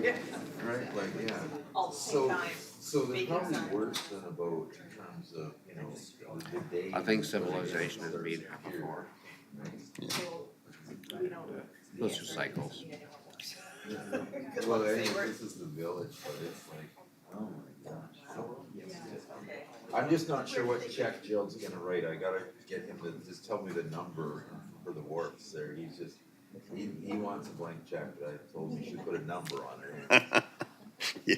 Right, like, yeah. All at the same time. So they're Making probably signs. worse than a boat in terms of, you know, the day. I think civilization is being before. So, we don't. Those are cycles. Well, anyway, this is the village, but it's like, oh my gosh. Okay. I'm just not sure what check Jill's gonna write. I gotta get him to just tell me the number for the wharfs there. He's just, he wants a blank check, but I told him he should put a number on it. Yeah.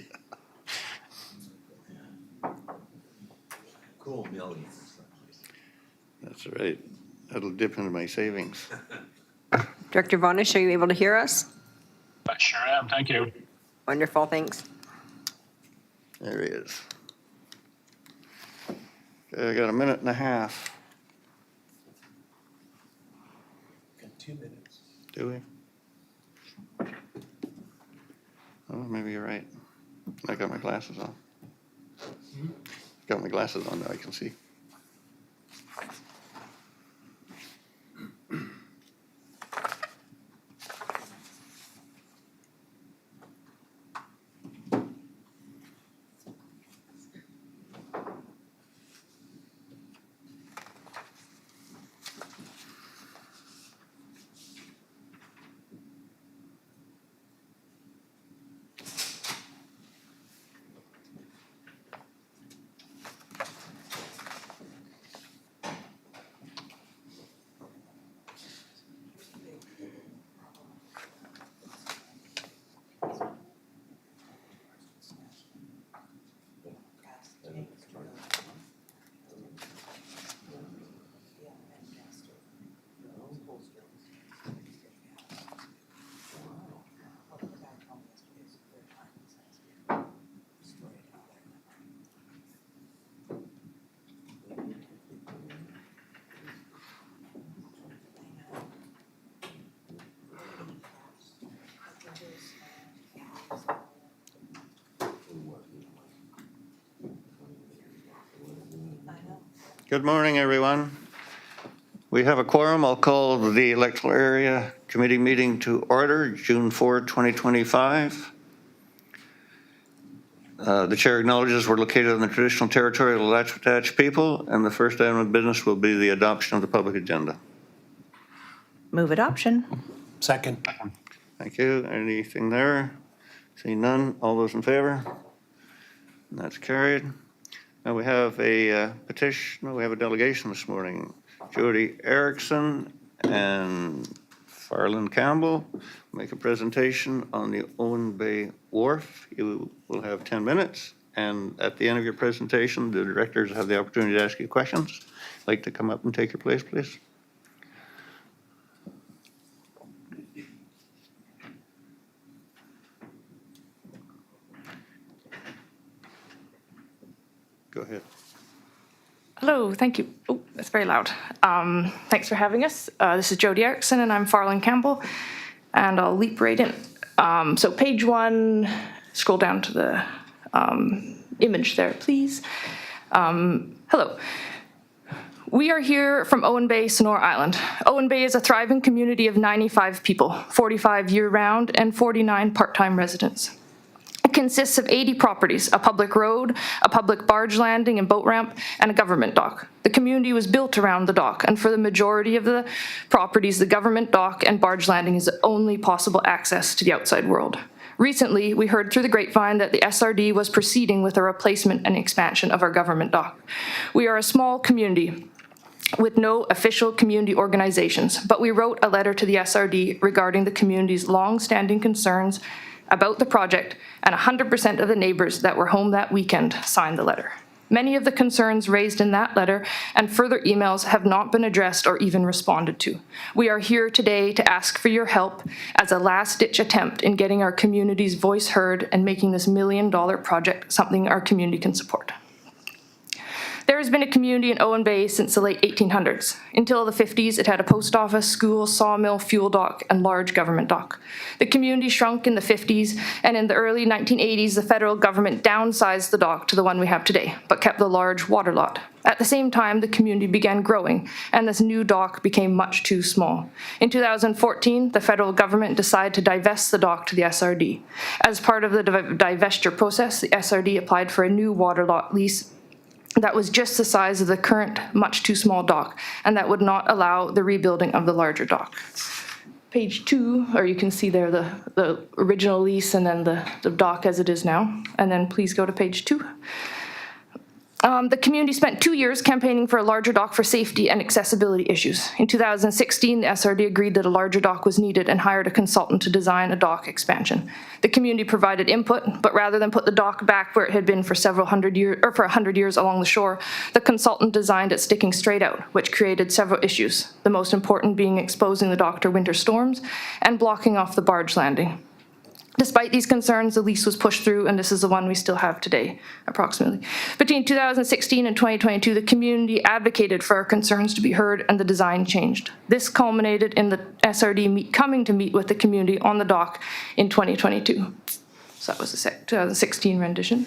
Cool millions. That's right. That'll dip into my savings. Director Vonish, are you able to hear us? I sure am, thank you. Wonderful, thanks. There he is. Okay, I got a minute and a half. Got 2 minutes. Do we? Oh, maybe you're right. I got my glasses on. Got my glasses on now, I can see. Good morning, everyone. We have a quorum. I'll call the Electoral Area Committee meeting to order, June 4, 2025. The chair acknowledges we're located on the traditional territory of the Latchpatach people, and the first item of business will be the adoption of the public agenda. Move adoption. Second. Thank you. Anything there? Seeing none. All those in favor? And that's carried. Now we have a petition, we have a delegation this morning. Jody Erickson and Farland Campbell make a presentation on the Owen Bay Wharf. You will have 10 minutes. And at the end of your presentation, the directors have the opportunity to ask you questions. Like to come up and take your place, please. Go ahead. Hello, thank you. Oh, that's very loud. Thanks for having us. This is Jody Erickson and I'm Farland Campbell, and I'll leap right in. So page 1, scroll down to the image there, please. Hello. We are here from Owen Bay, Sonora Island. Owen Bay is a thriving community of 95 people, 45 year-round and 49 part-time residents. It consists of 80 properties, a public road, a public barge landing and boat ramp, and a government dock. The community was built around the dock, and for the majority of the properties, the government dock and barge landing is the only possible access to the outside world. Recently, we heard through the grapevine that the SRD was proceeding with a replacement and expansion of our government dock. We are a small community with no official community organizations, but we wrote a letter to the SRD regarding the community's long-standing concerns about the project, and 100% of the neighbors that were home that weekend signed the letter. Many of the concerns raised in that letter and further emails have not been addressed or even responded to. We are here today to ask for your help as a last-ditch attempt in getting our community's voice heard and making this $1 million project something our community can support. There has been a community in Owen Bay since the late 1800s. Until the 50s, it had a post office, school, sawmill, fuel dock, and large government dock. The community shrunk in the 50s, and in the early 1980s, the federal government downsized the dock to the one we have today, but kept the large water lot. At the same time, the community began growing, and this new dock became much too small. In 2014, the federal government decided to divest the dock to the SRD. As part of the divestiture process, the SRD applied for a new water lot lease that was just the size of the current much too small dock, and that would not allow the rebuilding of the larger dock. Page 2, or you can see there the original lease and then the dock as it is now. And then please go to page 2. The community spent 2 years campaigning for a larger dock for safety and accessibility issues. In 2016, the SRD agreed that a larger dock was needed and hired a consultant to design a dock expansion. The community provided input, but rather than put the dock back where it had been for several hundred years, or for 100 years along the shore, the consultant designed it sticking straight out, which created several issues, the most important being exposing the dock to winter storms and blocking off the barge landing. Despite these concerns, the lease was pushed through, and this is the one we still have today, approximately. Between 2016 and 2022, the community advocated for our concerns to be heard, and the design changed. This culminated in the SRD coming to meet with the community on the dock in 2022. So that was the 2016 rendition.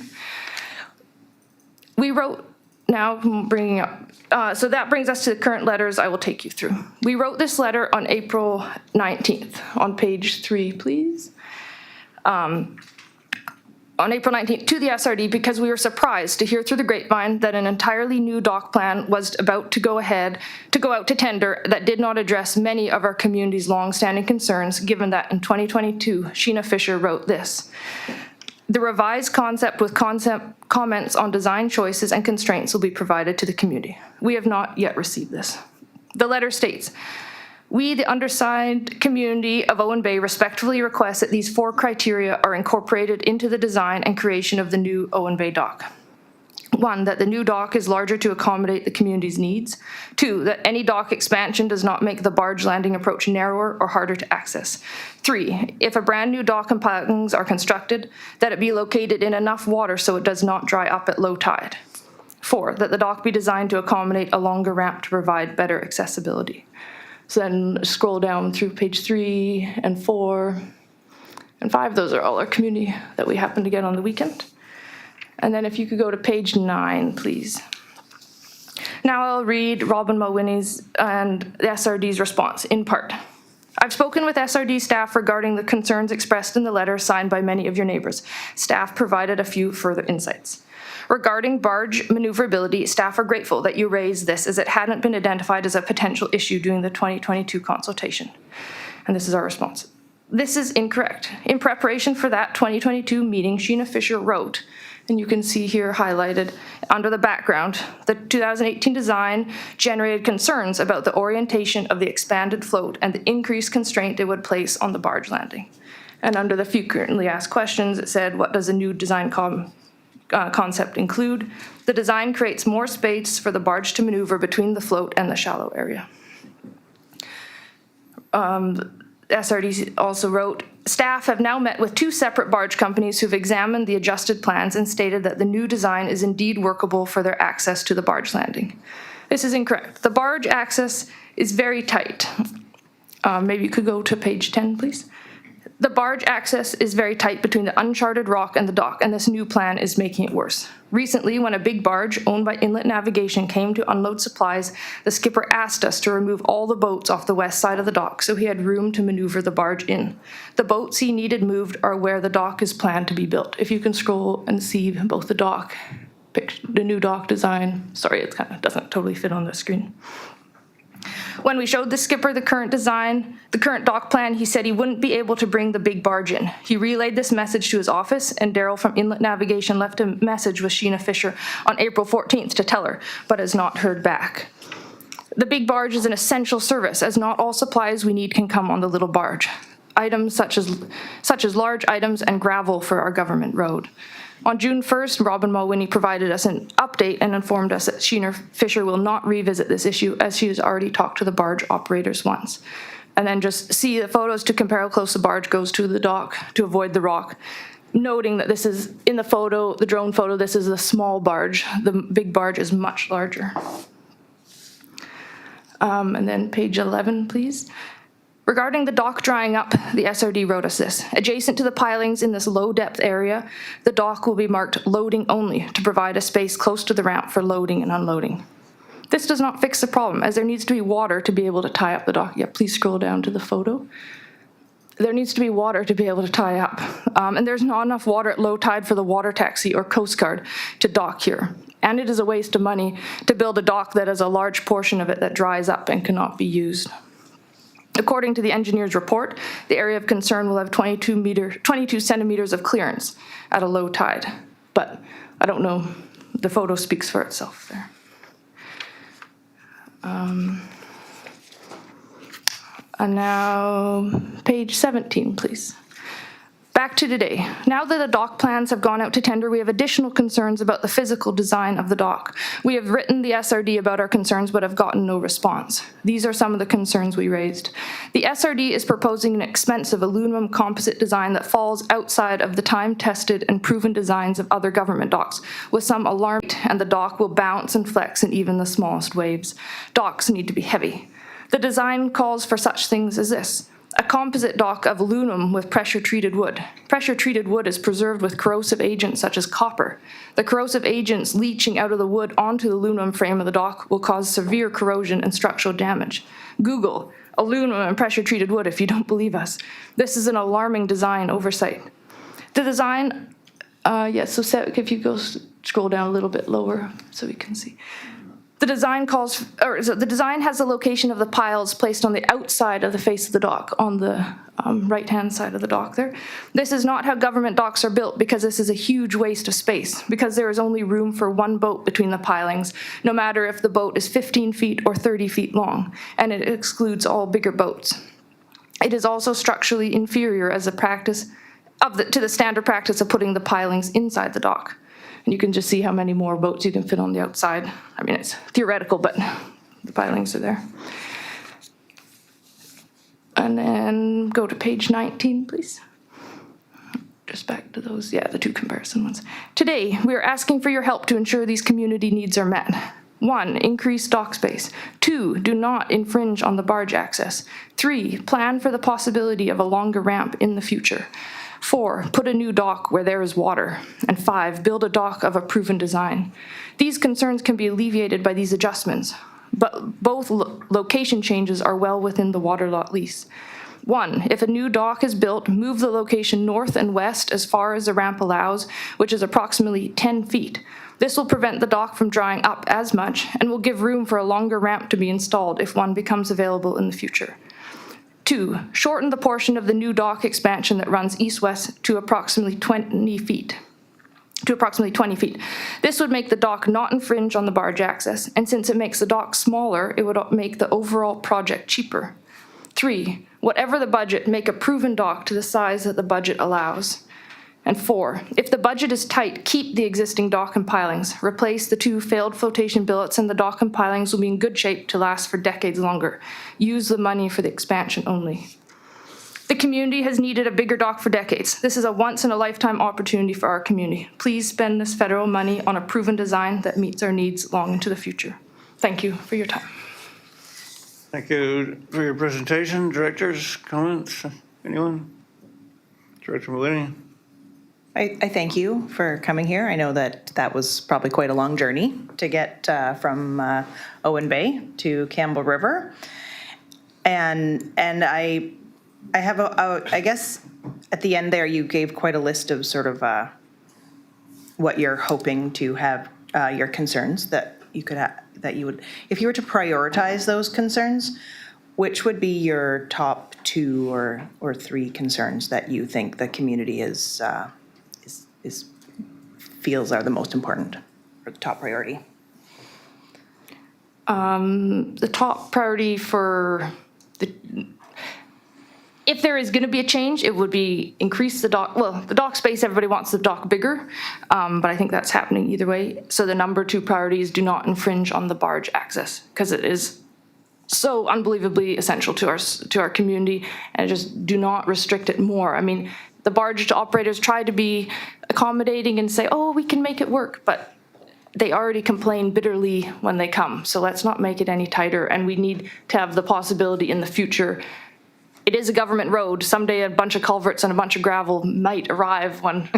We wrote, now bringing up, so that brings us to the current letters I will take you through. We wrote this letter on April 19th, on page 3, please. On April 19th to the SRD because we were surprised to hear through the grapevine that an entirely new dock plan was about to go out to tender that did not address many of our community's long-standing concerns, given that in 2022, Sheena Fisher wrote this. The revised concept with comments on design choices and constraints will be provided to the community. We have not yet received this. The letter states, we, the undersigned community of Owen Bay, respectfully request that these 4 criteria are incorporated into the design and creation of the new Owen Bay dock. 1, that the new dock is larger to accommodate the community's needs. 2, that any dock expansion does not make the barge landing approach narrower or harder to access. 3, if a brand new dock and pilings are constructed, that it be located in enough water so it does not dry up at low tide. 4, that the dock be designed to accommodate a longer ramp to provide better accessibility. So then scroll down through page 3 and 4 and 5. Those are all our community that we happened to get on the weekend. And then if you could go to page 9, please. Now I'll read Robin Mulwiney's and the SRD's response in part. I've spoken with SRD staff regarding the concerns expressed in the letter signed by many of your neighbors. Staff provided a few further insights. Regarding barge maneuverability, staff are grateful that you raised this as it hadn't been identified as a potential issue during the 2022 consultation. And this is our response. This is incorrect. In preparation for that 2022 meeting, Sheena Fisher wrote, and you can see here highlighted under the background, the 2018 design generated concerns about the orientation of the expanded float and the increased constraint it would place on the barge landing. And under the frequently asked questions, it said, what does a new design concept include? The design creates more space for the barge to maneuver between the float and the shallow area. SRD also wrote, staff have now met with 2 separate barge companies who've examined the adjusted plans and stated that the new design is indeed workable for their access to the barge landing. This is incorrect. The barge access is very tight. Maybe you could go to page 10, please. The barge access is very tight between the uncharted rock and the dock, and this new plan is making it worse. Recently, when a big barge owned by Inlet Navigation came to unload supplies, the skipper asked us to remove all the boats off the west side of the dock so he had room to maneuver the barge in. The boats he needed moved are where the dock is planned to be built. If you can scroll and see both the dock, the new dock design. Sorry, it kind of doesn't totally fit on the screen. When we showed the skipper the current design, the current dock plan, he said he wouldn't be able to bring the big barge in. He relayed this message to his office, and Daryl from Inlet Navigation left a message with Sheena Fisher on April 14th to tell her, but has not heard back. The big barge is an essential service, as not all supplies we need can come on the little barge. Items such as large items and gravel for our government road. On June 1st, Robin Mulwiney provided us an update and informed us that Sheena Fisher will not revisit this issue as she has already talked to the barge operators once. And then just see the photos to compare how close the barge goes to the dock to avoid the rock. noting that this is, in the photo, the drone photo, this is a small barge. The big barge is much larger. And then page 11, please. Regarding the dock drying up, the SRD wrote us this. Adjacent to the pilings in this low-depth area, the dock will be marked loading only to provide a space close to the ramp for loading and unloading. This does not fix the problem, as there needs to be water to be able to tie up the dock. Yeah, please scroll down to the photo. There needs to be water to be able to tie up. And there's not enough water at low tide for the water taxi or Coast Guard to dock here. And it is a waste of money to build a dock that has a large portion of it that dries up and cannot be used. According to the engineer's report, the area of concern will have 22 centimeters of clearance at a low tide. But I don't know, the photo speaks for itself there. And now, page 17, please. Back to today. Now that the dock plans have gone out to tender, we have additional concerns about the physical design of the dock. We have written the SRD about our concerns, but have gotten no response. These are some of the concerns we raised. The SRD is proposing an expensive aluminum composite design that falls outside of the time-tested and proven designs of other government docks, with some alarm, and the dock will bounce and flex in even the smallest waves. Docks need to be heavy. The design calls for such things as this: a composite dock of aluminum with pressure-treated wood. Pressure-treated wood is preserved with corrosive agents such as copper. The corrosive agents leaching out of the wood onto the aluminum frame of the dock will cause severe corrosion and structural damage. Google aluminum and pressure-treated wood if you don't believe us. This is an alarming design oversight. The design, if you go scroll down a little bit lower so we can see. The design has the location of the piles placed on the outside of the face of the dock, on the right-hand side of the dock there. This is not how government docks are built, because this is a huge waste of space, because there is only room for one boat between the pilings, no matter if the boat is 15 feet or 30 feet long, and it excludes all bigger boats. It is also structurally inferior as a practice to the standard practice of putting the pilings inside the dock. And you can just see how many more boats you can fit on the outside. I mean, it's theoretical, but the pilings are there. And then go to page 19, please. Just back to those, the two comparison ones. Today, we are asking for your help to ensure these community needs are met. 1, increase dock space. 2, do not infringe on the barge access. 3, plan for the possibility of a longer ramp in the future. 4, put a new dock where there is water. And 5, build a dock of a proven design. These concerns can be alleviated by these adjustments, but both location changes are well within the water lot lease. 1, if a new dock is built, move the location north and west as far as the ramp allows, which is approximately 10 feet. This will prevent the dock from drying up as much and will give room for a longer ramp to be installed if one becomes available in the future. 2, shorten the portion of the new dock expansion that runs east-west to approximately 20 feet. This would make the dock not infringe on the barge access, and since it makes the dock smaller, it would make the overall project cheaper. 3, whatever the budget, make a proven dock to the size that the budget allows. And 4, if the budget is tight, keep the existing dock and pilings. Replace the 2 failed flotation billets, and the dock and pilings will be in good shape to last for decades longer. Use the money for the expansion only. The community has needed a bigger dock for decades. This is a once-in-a-lifetime opportunity for our community. Please spend this federal money on a proven design that meets our needs long into the future. Thank you for your time. Thank you for your presentation. Directors, comments? Anyone? Director Malini? I thank you for coming here. I know that was probably quite a long journey to get from Owen Bay to Campbell River. And I have I guess at the end there you gave quite a list of sort of what you're hoping to have, your concerns that you could have, that you would, if you were to prioritize those concerns, which would be your top 2 or 3 concerns that you think the community feels are the most important, or the top priority? The top priority for if there is going to be a change, it would be increase the dock. Well, the dock space, everybody wants the dock bigger, but I think that's happening either way. So the number 2 priority is do not infringe on the barge access, because it is so unbelievably essential to our community, and just do not restrict it more. I mean, the barge operators try to be accommodating and say, oh, we can make it work, but they already complain bitterly when they come. So let's not make it any tighter, and we need to have the possibility in the future. It is a government road. Someday a bunch of culverts and a bunch of gravel might arrive when,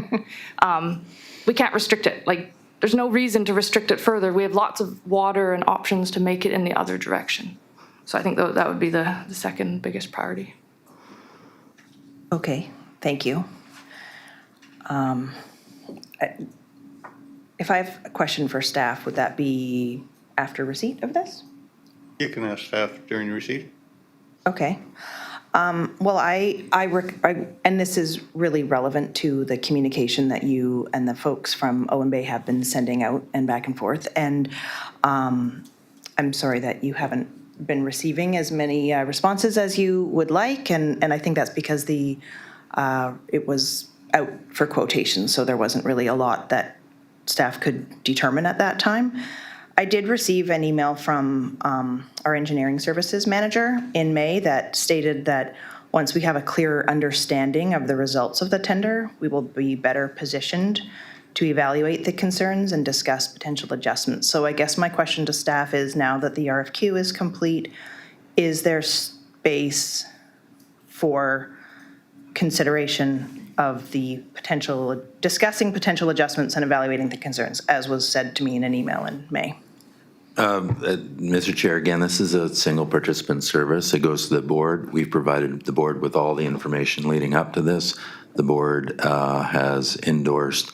we can't restrict it. Like, there's no reason to restrict it further. We have lots of water and options to make it in the other direction. So I think that would be the second biggest priority. Okay, thank you. If I have a question for staff, would that be after receipt of this? You can ask staff during receipt. Okay. Well, and this is really relevant to the communication that you and the folks from Owen Bay have been sending out and back and forth. And I'm sorry that you haven't been receiving as many responses as you would like. And I think that's because it was out for quotation, so there wasn't really a lot that staff could determine at that time. I did receive an email from our engineering services manager in May that stated that once we have a clearer understanding of the results of the tender, we will be better positioned to evaluate the concerns and discuss potential adjustments. So I guess my question to staff is, now that the RFQ is complete, is there space for consideration of the discussing potential adjustments and evaluating the concerns, as was said to me in an email in May? Mr. Chair, again, this is a single participant service. It goes to the board. We've provided the board with all the information leading up to this. The board has endorsed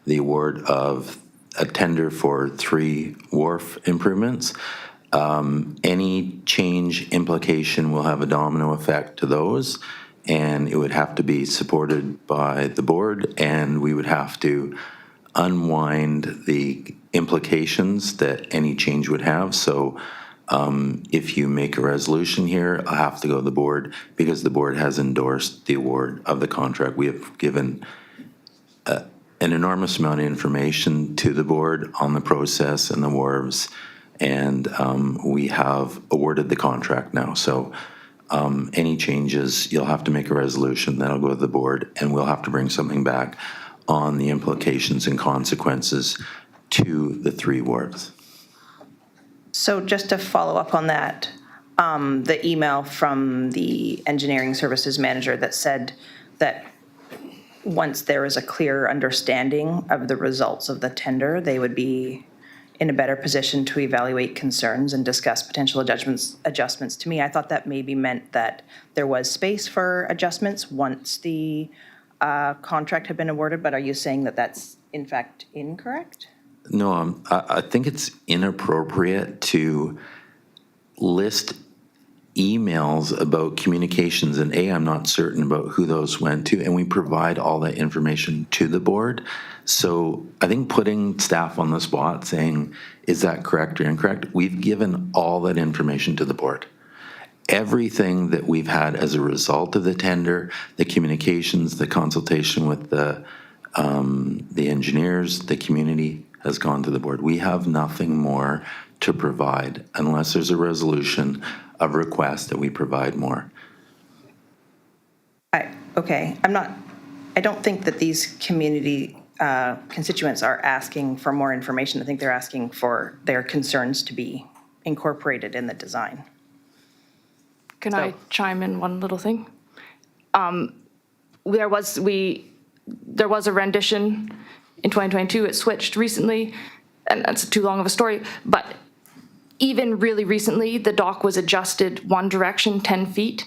the award of a tender for 3 wharf improvements. Any change implication will have a domino effect to those, and it would have to be supported by the board, and we would have to unwind the implications that any change would have. So if you make a resolution here, I'll have to go to the board because the board has endorsed the award of the contract. We have given an enormous amount of information to the board on the process and the wharves, and we have awarded the contract now. So any changes, you'll have to make a resolution, that'll go to the board, and we'll have to bring something back on the implications and consequences to the 3 wharves. So just to follow up on that, the email from the engineering services manager that said that once there is a clear understanding of the results of the tender, they would be in a better position to evaluate concerns and discuss potential adjustments. To me, I thought that maybe meant that there was space for adjustments once the contract had been awarded, but are you saying that that's in fact incorrect? No, I think it's inappropriate to list emails about communications, and I'm not certain about who those went to, and we provide all that information to the board. So I think putting staff on the spot saying, is that correct or incorrect? We've given all that information to the board. Everything that we've had as a result of the tender, the communications, the consultation with the engineers, the community has gone to the board. We have nothing more to provide unless there's a resolution of request that we provide more. Okay, I don't think that these community constituents are asking for more information. I think they're asking for their concerns to be incorporated in the design. Can I chime in one little thing? There was a rendition in 2022. It switched recently, and that's too long of a story. But even really recently, the dock was adjusted one direction 10 feet.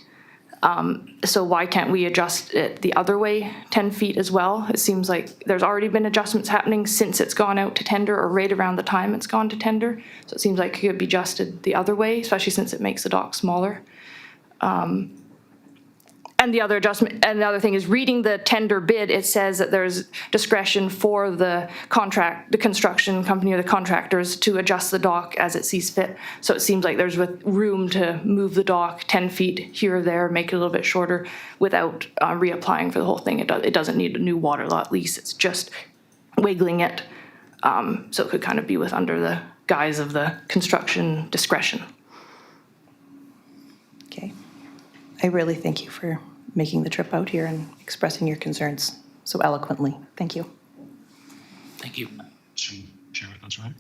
So why can't we adjust it the other way 10 feet as well? It seems like there's already been adjustments happening since it's gone out to tender, or right around the time it's gone to tender. So it seems like it could be adjusted the other way, especially since it makes the dock smaller. And the other adjustment, and the other thing is, reading the tender bid, it says that there's discretion for the construction company or the contractors to adjust the dock as it sees fit. So it seems like there's room to move the dock 10 feet here or there, make it a little bit shorter without reapplying for the whole thing. It doesn't need a new water lot lease. It's just wiggling it. So it could kind of be under the guise of the construction discretion. Okay. I really thank you for making the trip out here and expressing your concerns so eloquently. Thank you. Thank you. Chair, if that's right.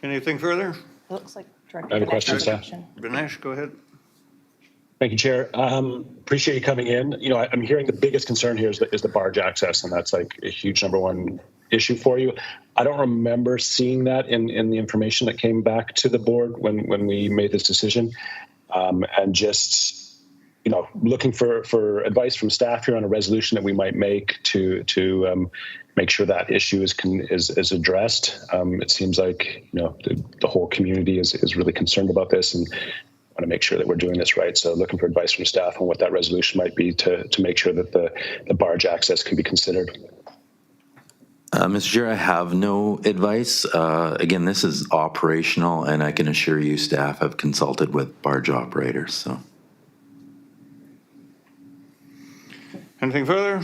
Anything further? It looks like Director I have a question, Vanessa has sir. Dinesh, go ahead. Thank you, Chair. Appreciate you coming in. You know, I'm hearing the biggest concern here is the barge access, and that's like a huge number one issue for you. I don't remember seeing that in the information that came back to the board when we made this decision. And just, you know, looking for advice from staff here on a resolution that we might make to make sure that issue is addressed. It seems like, you know, the whole community is really concerned about this and want to make sure that we're doing this right. So looking for advice from staff on what that resolution might be to make sure that the barge access can be considered. Mr. Chair, I have no advice. Again, this is operational, and I can assure you staff have consulted with barge operators, so. Anything further?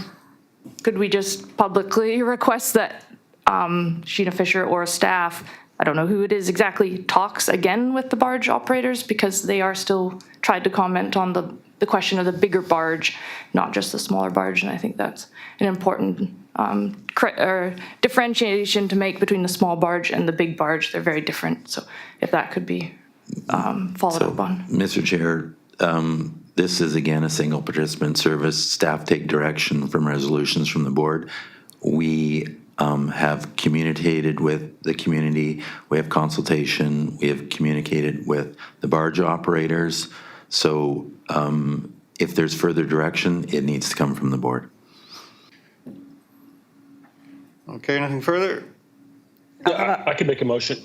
Could we just publicly request that Sheena Fisher or staff, I don't know who it is exactly, talks again with the barge operators, because they are still tried to comment on the question of the bigger barge, not just the smaller barge, and I think that's an important differentiation to make between the small barge and the big barge. They're very different, so if that could be followed up on. Mr. Chair, this is again a single participant service. Staff take direction from resolutions from the board. We have communicated with the community. We have consultation. We have communicated with the barge operators. So if there's further direction, it needs to come from the board. Okay, anything further? Yeah, I could make a motion.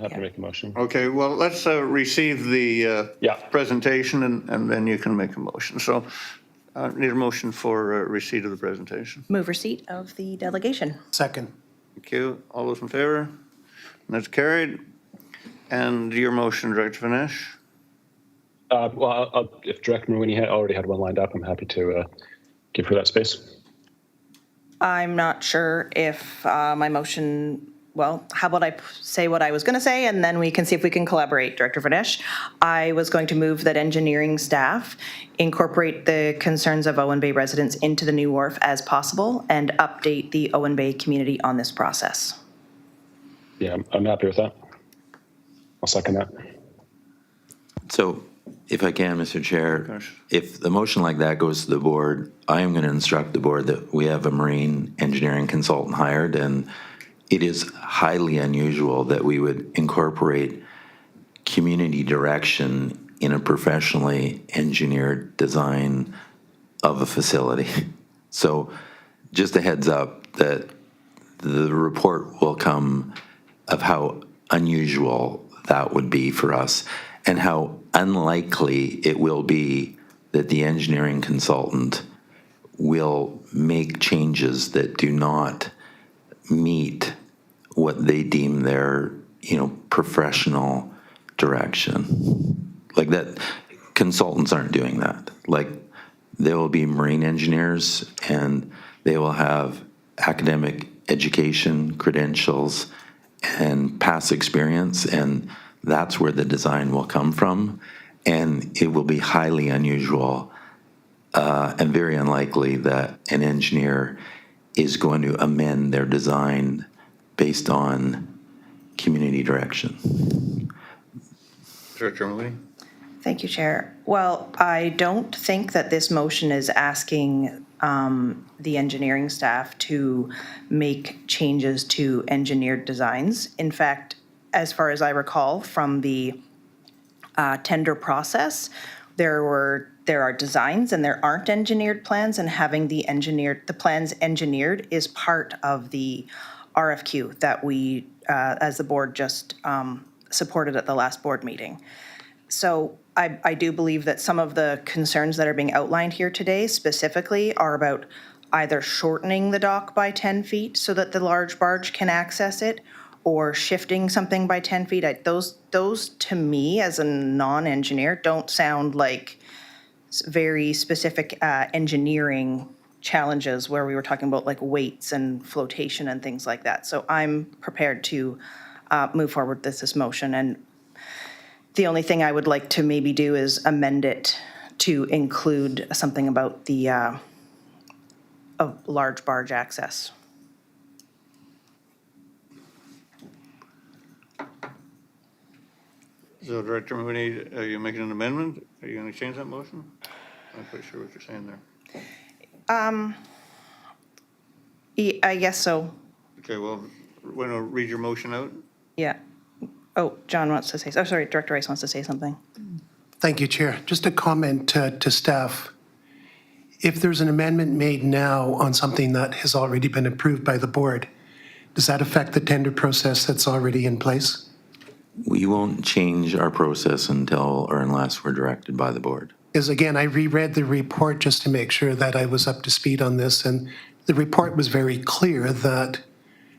Happy to make a motion. Okay, well, let's receive the Yeah. presentation and then you can make a motion. So need a motion for receipt of the presentation. Move receipt of the delegation. Second. Thank you. All those in favor? And that's carried. And your motion, Director Vanesh? Well, if Director Marwini already had one lined up, I'm happy to give her that space. I'm not sure if my motion, well, how about I say what I was going to say, and then we can see if we can collaborate, Director Vanesh. I was going to move that engineering staff incorporate the concerns of Owen Bay residents into the new wharf as possible and update the Owen Bay community on this process. Yeah, I'm happy with that. I'll second that. So if I can, Mr. Chair, Gosh. if the motion like that goes to the board, I am going to instruct the board that we have a marine engineering consultant hired, and it is highly unusual that we would incorporate community direction in a professionally engineered design of a facility. So just a heads up that the report will come of how unusual that would be for us and how unlikely it will be that the engineering consultant will make changes that do not meet what they deem their, professional direction. Like that, consultants aren't doing that. Like, there will be marine engineers and they will have academic education, credentials, and past experience, and that's where the design will come from. And it will be highly unusual and very unlikely that an engineer is going to amend their design based on community direction. Director Marwini? Thank you, Chair. Well, I don't think that this motion is asking the engineering staff to make changes to engineered designs. In fact, as far as I recall from the tender process, there are designs and there aren't engineered plans, and having the plans engineered is part of the RFQ that we, as the board, just supported at the last board meeting. So I do believe that some of the concerns that are being outlined here today specifically are about either shortening the dock by 10 feet so that the large barge can access it, or shifting something by 10 feet. Those to me, as a non-engineer, don't sound like very specific engineering challenges where we were talking about like weights and flotation and things like that. So I'm prepared to move forward with this motion, and the only thing I would like to maybe do is amend it to include something about the of large barge access. So Director Mooney, are you making an amendment? Are you going to change that motion? I'm not quite sure what you're saying there. I guess so, Okay, well, want to read your motion out? yeah. Oh, John wants to say, oh, sorry, Director Rice wants to say something. Thank you, Chair. Just a comment to staff. If there's an amendment made now on something that has already been approved by the board, does that affect the tender process that's already in place? We won't change our process until or unless we're directed by the board. Because again, I reread the report just to make sure that I was up to speed on this, and the report was very clear that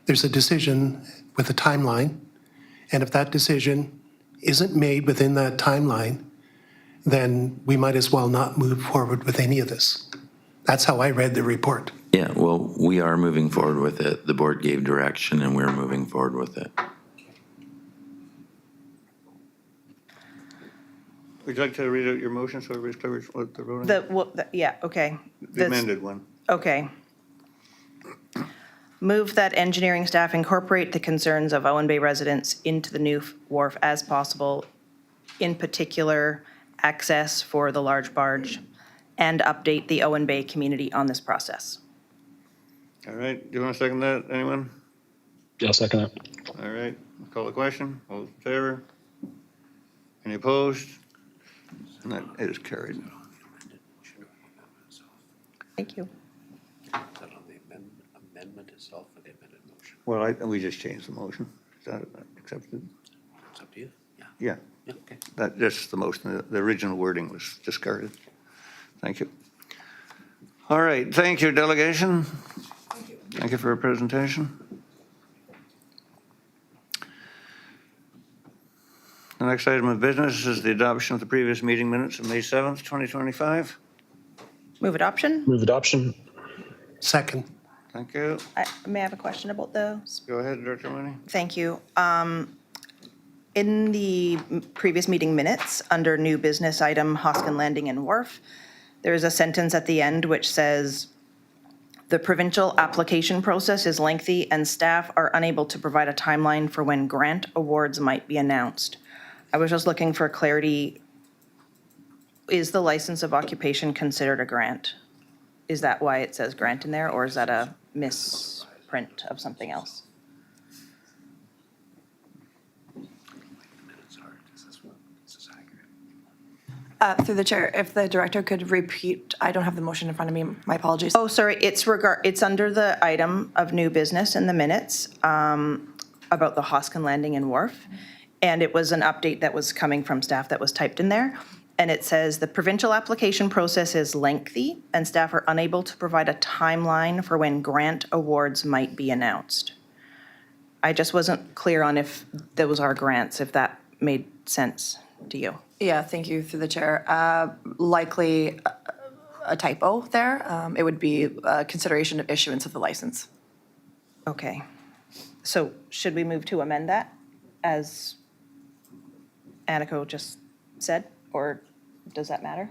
there's a decision with a timeline, and if that decision isn't made within that timeline, then we might as well not move forward with any of this. That's how I read the report. Yeah, well, we are moving forward with it. The board gave direction and we're moving forward with it. Would you like to read out your motion so everybody's clear what they're voting? Yeah, okay. The amended one. Okay. Move that engineering staff incorporate the concerns of Owen Bay residents into the new wharf as possible, in particular, access for the large barge, and update the Owen Bay community on this process. All right, do you want to second that, anyone? Yeah, I'll second that. All right, call the question. All in favor? Any opposed? And that is carried. Thank you. Is that on the amendment itself or the amended motion? Well, we just changed the motion. Is that accepted? It's up to you. Yeah. Yeah, Yeah, okay. that's the motion. The original wording was discarded. Thank you. All right, thank you, delegation. Thank you for your presentation. The next item of business is the adoption of the previous meeting minutes of May 7th, 2025. Move adoption? Move adoption. Second. Thank you. May I have a question about those? Go ahead, Director Mooney. Thank you. In the previous meeting minutes, under new business item Hoskin Landing and Wharf, there is a sentence at the end which says, "The provincial application process is lengthy and staff are unable to provide a timeline for when grant awards might be announced." I was just looking for clarity. Is the license of occupation considered a grant? Is that why it says grant in there, or is that a misprint of something else? Minutes are, is this accurate? Through the chair, if the director could repeat, I don't have the motion in front of me, my apologies. Oh, sorry, it's under the item of new business in the minutes about the Hoskin Landing and Wharf. And it was an update that was coming from staff that was typed in there. And it says, "The provincial application process is lengthy and staff are unable to provide a timeline for when grant awards might be announced." I just wasn't clear on if those are grants, if that made sense to you. Yeah, thank you, through the chair. Likely a typo there. It would be consideration of issuance of the license. Okay. So should we move to amend that, as Aniko just said, or does that matter?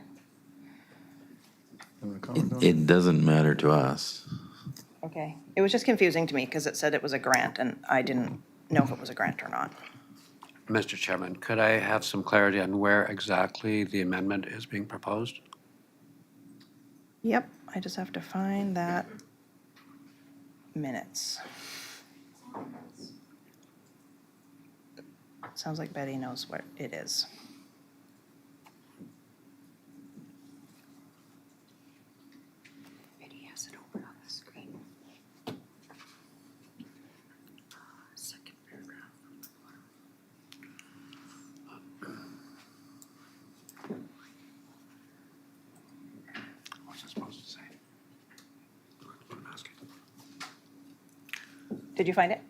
It doesn't matter to us. Okay. It was just confusing to me because it said it was a grant and I didn't know if it was a grant or not. Mr. Chairman, could I have some clarity on where exactly the amendment is being proposed? Yep, I just have to find that minutes. Sounds like Betty knows what it is. Betty has it over on the screen. Second paragraph. What's it supposed to say? What I'm asking. Did you find it?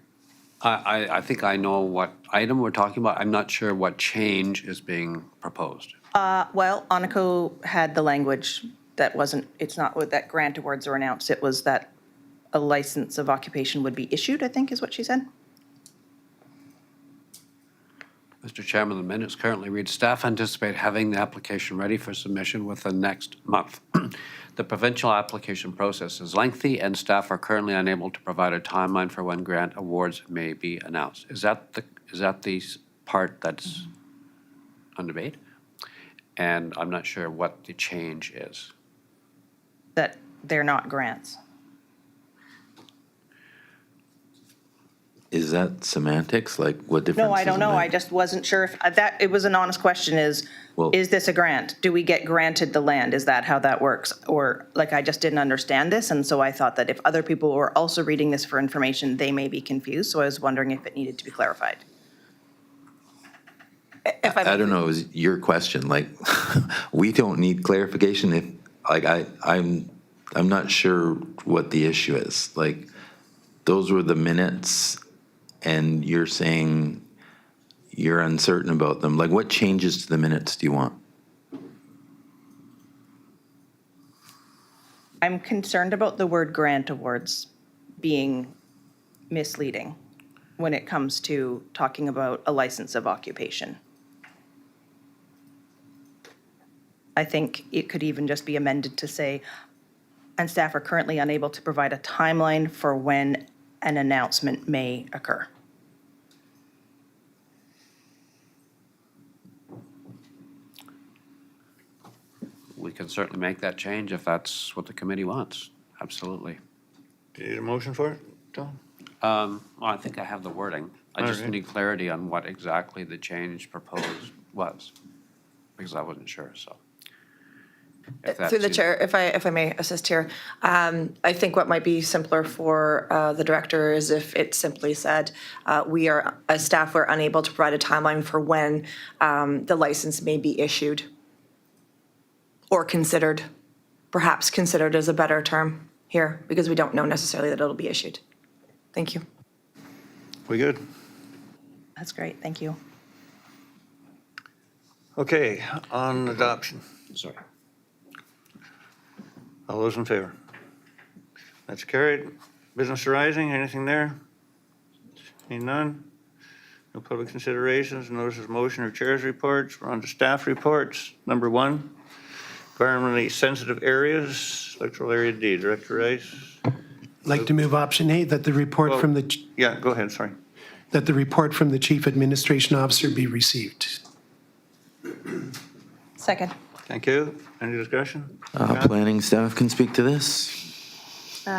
I think I know what item we're talking about. I'm not sure what change is being proposed. Well, Aniko had the language that wasn't, it's not what that grant awards were announced. It was that a license of occupation would be issued, I think is what she said. Mr. Chairman, the minutes currently read, staff anticipate having the application ready for submission within next month. The provincial application process is lengthy, and staff are currently unable to provide a timeline for when grant awards may be announced. Is that the part that's on debate? And I'm not sure what the change is. That they're not grants. Is that semantics? Like, what difference No, I does don't it know. I make? just wasn't sure if it was an honest question Well- is this a grant? Do we get granted the land? Is that how that works? Or like, I just didn't understand this. And so I thought that if other people were also reading this for information, they may be confused. So I was wondering if it needed to be clarified. If I I don't know, it was your question, like, we don't need clarification if, like, I'm not sure what the issue is. Like, those were the minutes, and you're saying you're uncertain about them. Like, what changes to the minutes do you want? I'm concerned about the word grant awards being misleading when it comes to talking about a license of occupation. I think it could even just be amended to say, and staff are currently unable to provide a timeline for when an announcement may occur. We can certainly make that change if that's what the committee wants. Absolutely. Do you need a motion for it, Tom? Well, I think I have the wording. I just Alright. need clarity on what exactly the change proposed was, because I wasn't sure, so. If Through the that's- chair, if I may assist here, I think what might be simpler for the director is if it simply said, we are, as staff, we're unable to provide a timeline for when the license may be issued or considered, perhaps considered is a better term here, because we don't know necessarily that it'll be issued. Thank you. We good? That's great, thank you. Okay, on adoption. Sorry. All those in favor? That's carried. Business arising, anything there? Seeing none? No public considerations, notices, motion, or chair's reports. We're on to staff reports. Number 1, environmentally sensitive areas, electoral area D. Director Rice? I'd like to move option A, that the report from the, Yeah, go ahead, sorry. that the report from the Chief Administration Officer be received. Second. Thank you. Any discussion? Planning staff can speak to this.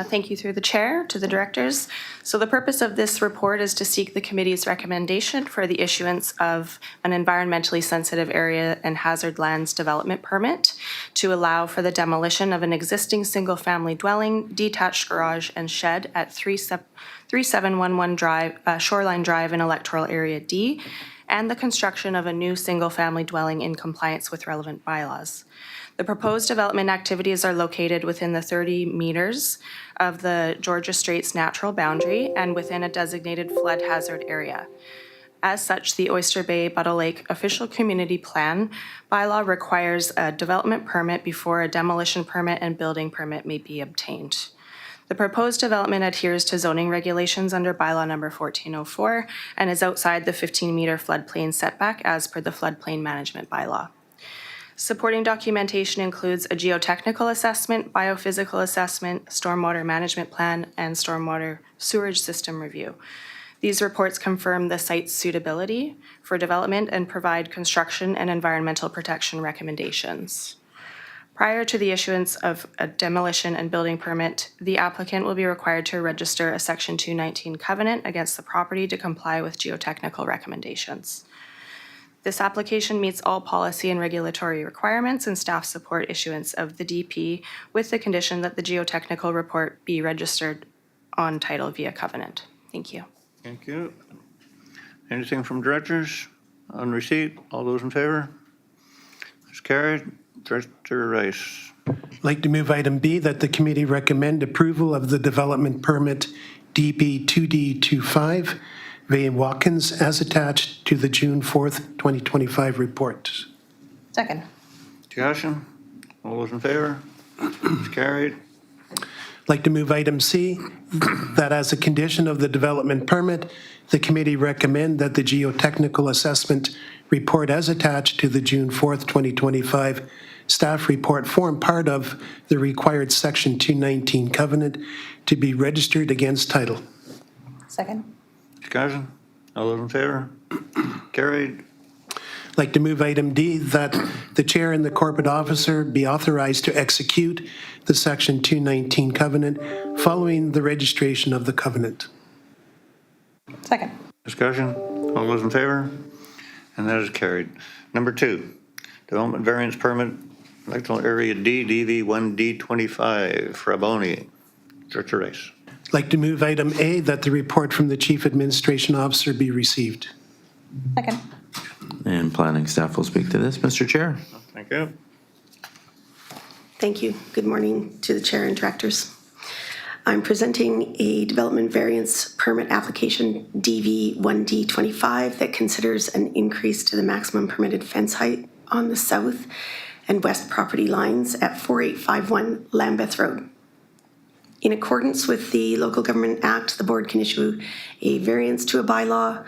Thank you through the chair to the directors. So the purpose of this report is to seek the committee's recommendation for the issuance of an environmentally sensitive area and hazard lands development permit to allow for the demolition of an existing single-family dwelling, detached garage, and shed at 3711 Drive, Shoreline Drive in Electoral Area D, and the construction of a new single-family dwelling in compliance with relevant bylaws. The proposed development activities are located within the 30 meters of the Georgia Straits natural boundary and within a designated flood hazard area. As such, the Oyster Bay Buttle Lake Official Community Plan bylaw requires a development permit before a demolition permit and building permit may be obtained. The proposed development adheres to zoning regulations under bylaw number 1404 and is outside the 15-meter floodplain setback as per the floodplain management bylaw. Supporting documentation includes a geotechnical assessment, biophysical assessment, stormwater management plan, and stormwater sewerage system review. These reports confirm the site's suitability for development and provide construction and environmental protection recommendations. Prior to the issuance of a demolition and building permit, the applicant will be required to register a Section 219 covenant against the property to comply with geotechnical recommendations. This application meets all policy and regulatory requirements, and staff support issuance of the DP with the condition that the geotechnical report be registered on title via covenant. Thank you. Thank you. Anything from directors on receipt? All those in favor? That's carried. Director Rice. I'd like to move item B, that the committee recommend approval of the development permit DB 2D25, Vay Watkins, as attached to the June 4th, 2025 report. Second. Discussion? All those in favor? It's carried. I'd Like to move item C, that as a condition of the development permit, the committee recommend that the geotechnical assessment report as attached to the June 4th, 2025 staff report form part of the required Section 219 covenant to be registered against title. Second? Discussion? All those in favor? Carried. Like to move item D, that the chair and the corporate officer be authorized to execute the Section 219 covenant following the registration of the covenant. Second. Discussion? All those in favor? And that is carried. Number 2, development variance permit, electoral area D, DV1D25, Fraboni, Church of Race. Like to move item A, that the report from the chief administration officer be received. Second. And planning staff will speak to this. Mr. Chair. Thank you. Thank you. Good morning to the chair and directors. I'm presenting a development variance permit application DV1D25 that considers an increase to the maximum permitted fence height on the south and west property lines at 4851 Lambeth Road. In accordance with the Local Government Act, the board can issue a variance to a bylaw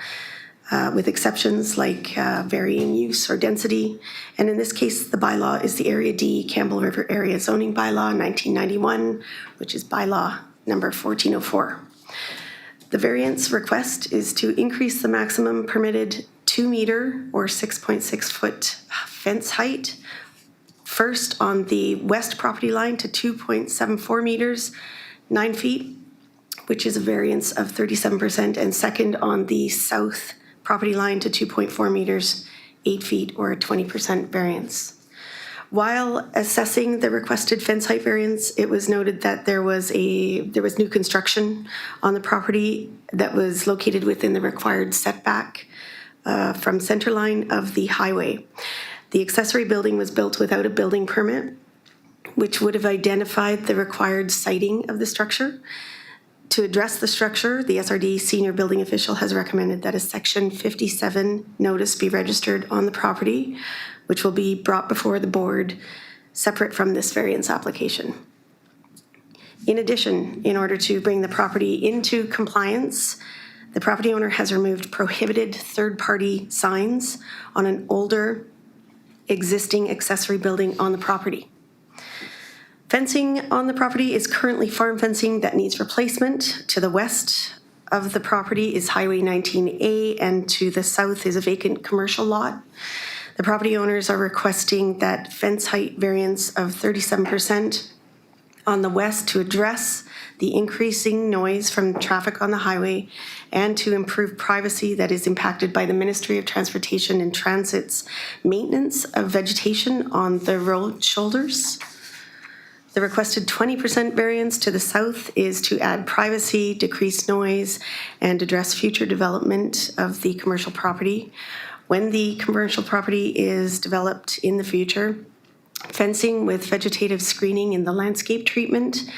with exceptions like varying use or density. And in this case, the bylaw is the Area D Campbell River Area Zoning Bylaw 1991, which is bylaw number 1404. The variance request is to increase the maximum permitted 2-meter or 6.6 foot fence height, first on the west property line to 2.74 meters, 9 feet, which is a variance of 37%, and second on the south property line to 2.4 meters, 8 feet, or a 20% variance. While assessing the requested fence height variance, it was noted that there was new construction on the property that was located within the required setback from center line of the highway. The accessory building was built without a building permit, which would have identified the required siting of the structure. To address the structure, the SRD senior building official has recommended that a Section 57 notice be registered on the property, which will be brought before the board separate from this variance application. In addition, in order to bring the property into compliance, the property owner has removed prohibited third-party signs on an older existing accessory building on the property. Fencing on the property is currently farm fencing that needs replacement. To the west of the property is Highway 19A, and to the south is a vacant commercial lot. The property owners are requesting that fence height variance of 37% on the west to address the increasing noise from traffic on the highway and to improve privacy that is impacted by the Ministry of Transportation and Transit's maintenance of vegetation on the road shoulders. The requested 20% variance to the south is to add privacy, decrease noise, and address future development of the commercial property. When the commercial property is developed in the future, fencing with vegetative screening in the landscape treatment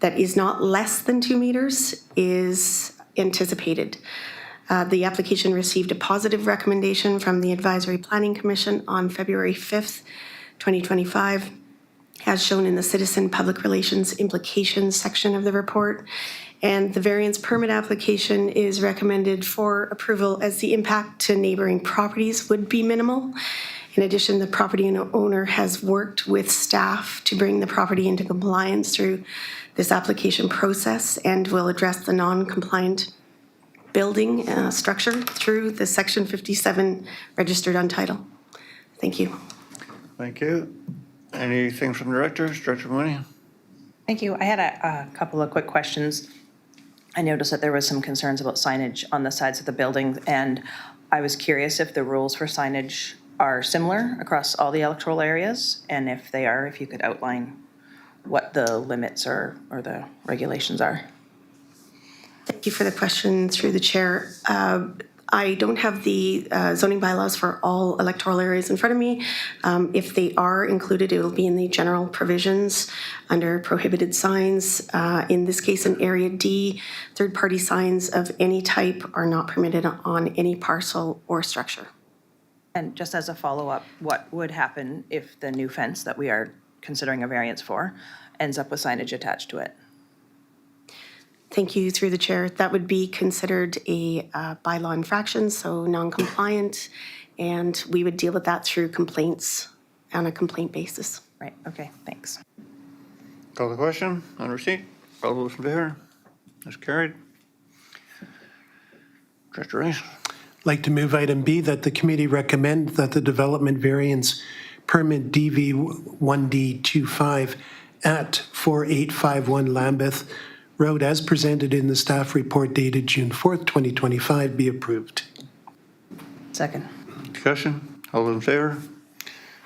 that is not less than 2 meters is anticipated. The application received a positive recommendation from the Advisory Planning Commission on February 5th, 2025. As shown in the Citizen Public Relations Implications section of the report. And the variance permit application is recommended for approval as the impact to neighboring properties would be minimal. In addition, the property owner has worked with staff to bring the property into compliance through this application process and will address the non-compliant building structure through the Section 57 registered on title. Thank you. Thank you. Anything from the directors? Director Mooney? Thank you. I had a couple of quick questions. I noticed that there was some concerns about signage on the sides of the building, and I was curious if the rules for signage are similar across all the electoral areas, and if they are, if you could outline what the limits or the regulations are. Thank you for the question through the chair. I don't have the zoning bylaws for all electoral areas in front of me. If they are included, it will be in the general provisions under prohibited signs. In this case, in Area D, third-party signs of any type are not permitted on any parcel or structure. And just as a follow-up, what would happen if the new fence that we are considering a variance for ends up with signage attached to it? Thank you, through the chair. That would be considered a bylaw infraction, so non-compliant, and we would deal with that through complaints on a complaint basis. Right, okay, thanks. Call the question on receipt. All those in favor? That's carried. Director Rice. I'd like to move item B, that the committee recommend that the development variance permit DV 1D25 at 4851 Lambeth Road, as presented in the staff report dated June 4th, 2025, be approved. Second. Discussion. All those in favor?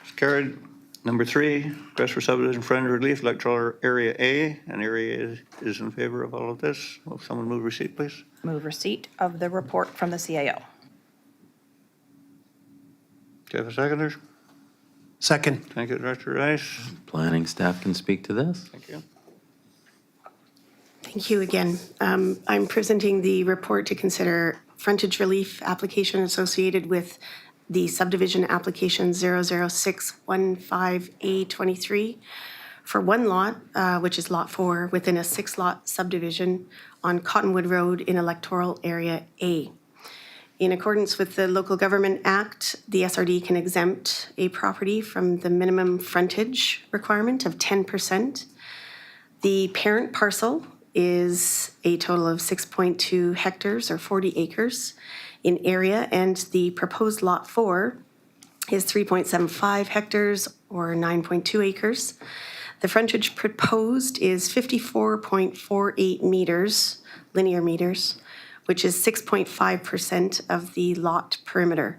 It's carried. Number 3, request for subdivision frontage relief, electoral area A. And area is in favor of all of this. Will someone move receipt, please? Move receipt of the report from the CAO. Do you have a seconder? Second. Thank you, Director Rice. Planning staff can speak to this. Thank you. Thank you again. I'm presenting the report to consider frontage relief application associated with the subdivision application 00615A23 for one lot, which is Lot 4, within a 6-lot subdivision on Cottonwood Road in Electoral Area A. In accordance with the Local Government Act, the SRD can exempt a property from the minimum frontage requirement of 10%. The parent parcel is a total of 6.2 hectares or 40 acres in area, and the proposed Lot 4 is 3.75 hectares or 9.2 acres. The frontage proposed is 54.48 meters, linear meters, which is 6.5% of the lot perimeter.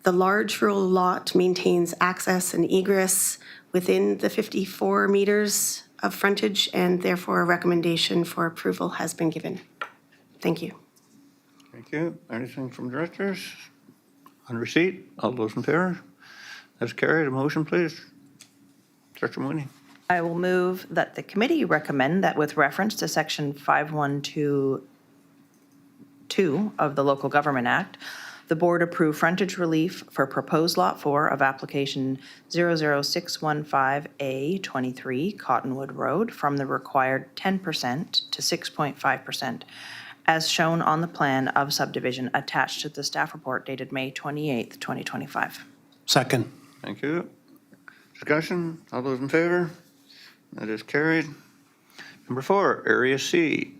The large rural lot maintains access and egress within the 54 meters of frontage, and therefore a recommendation for approval has been given. Thank you. Thank you. Anything from directors? On receipt, all those in favor? That's carried. A motion, please. Director Mooney. I will move that the committee recommend that with reference to section 5122 of the Local Government Act, the board approve frontage relief for proposed Lot 4 of application 00615A23 Cottonwood Road from the required 10% to 6.5%, as shown on the plan of subdivision attached to the staff report dated May 28th, 2025. Second. Thank you. Discussion, all those in favor? That is carried. Number 4, Area C,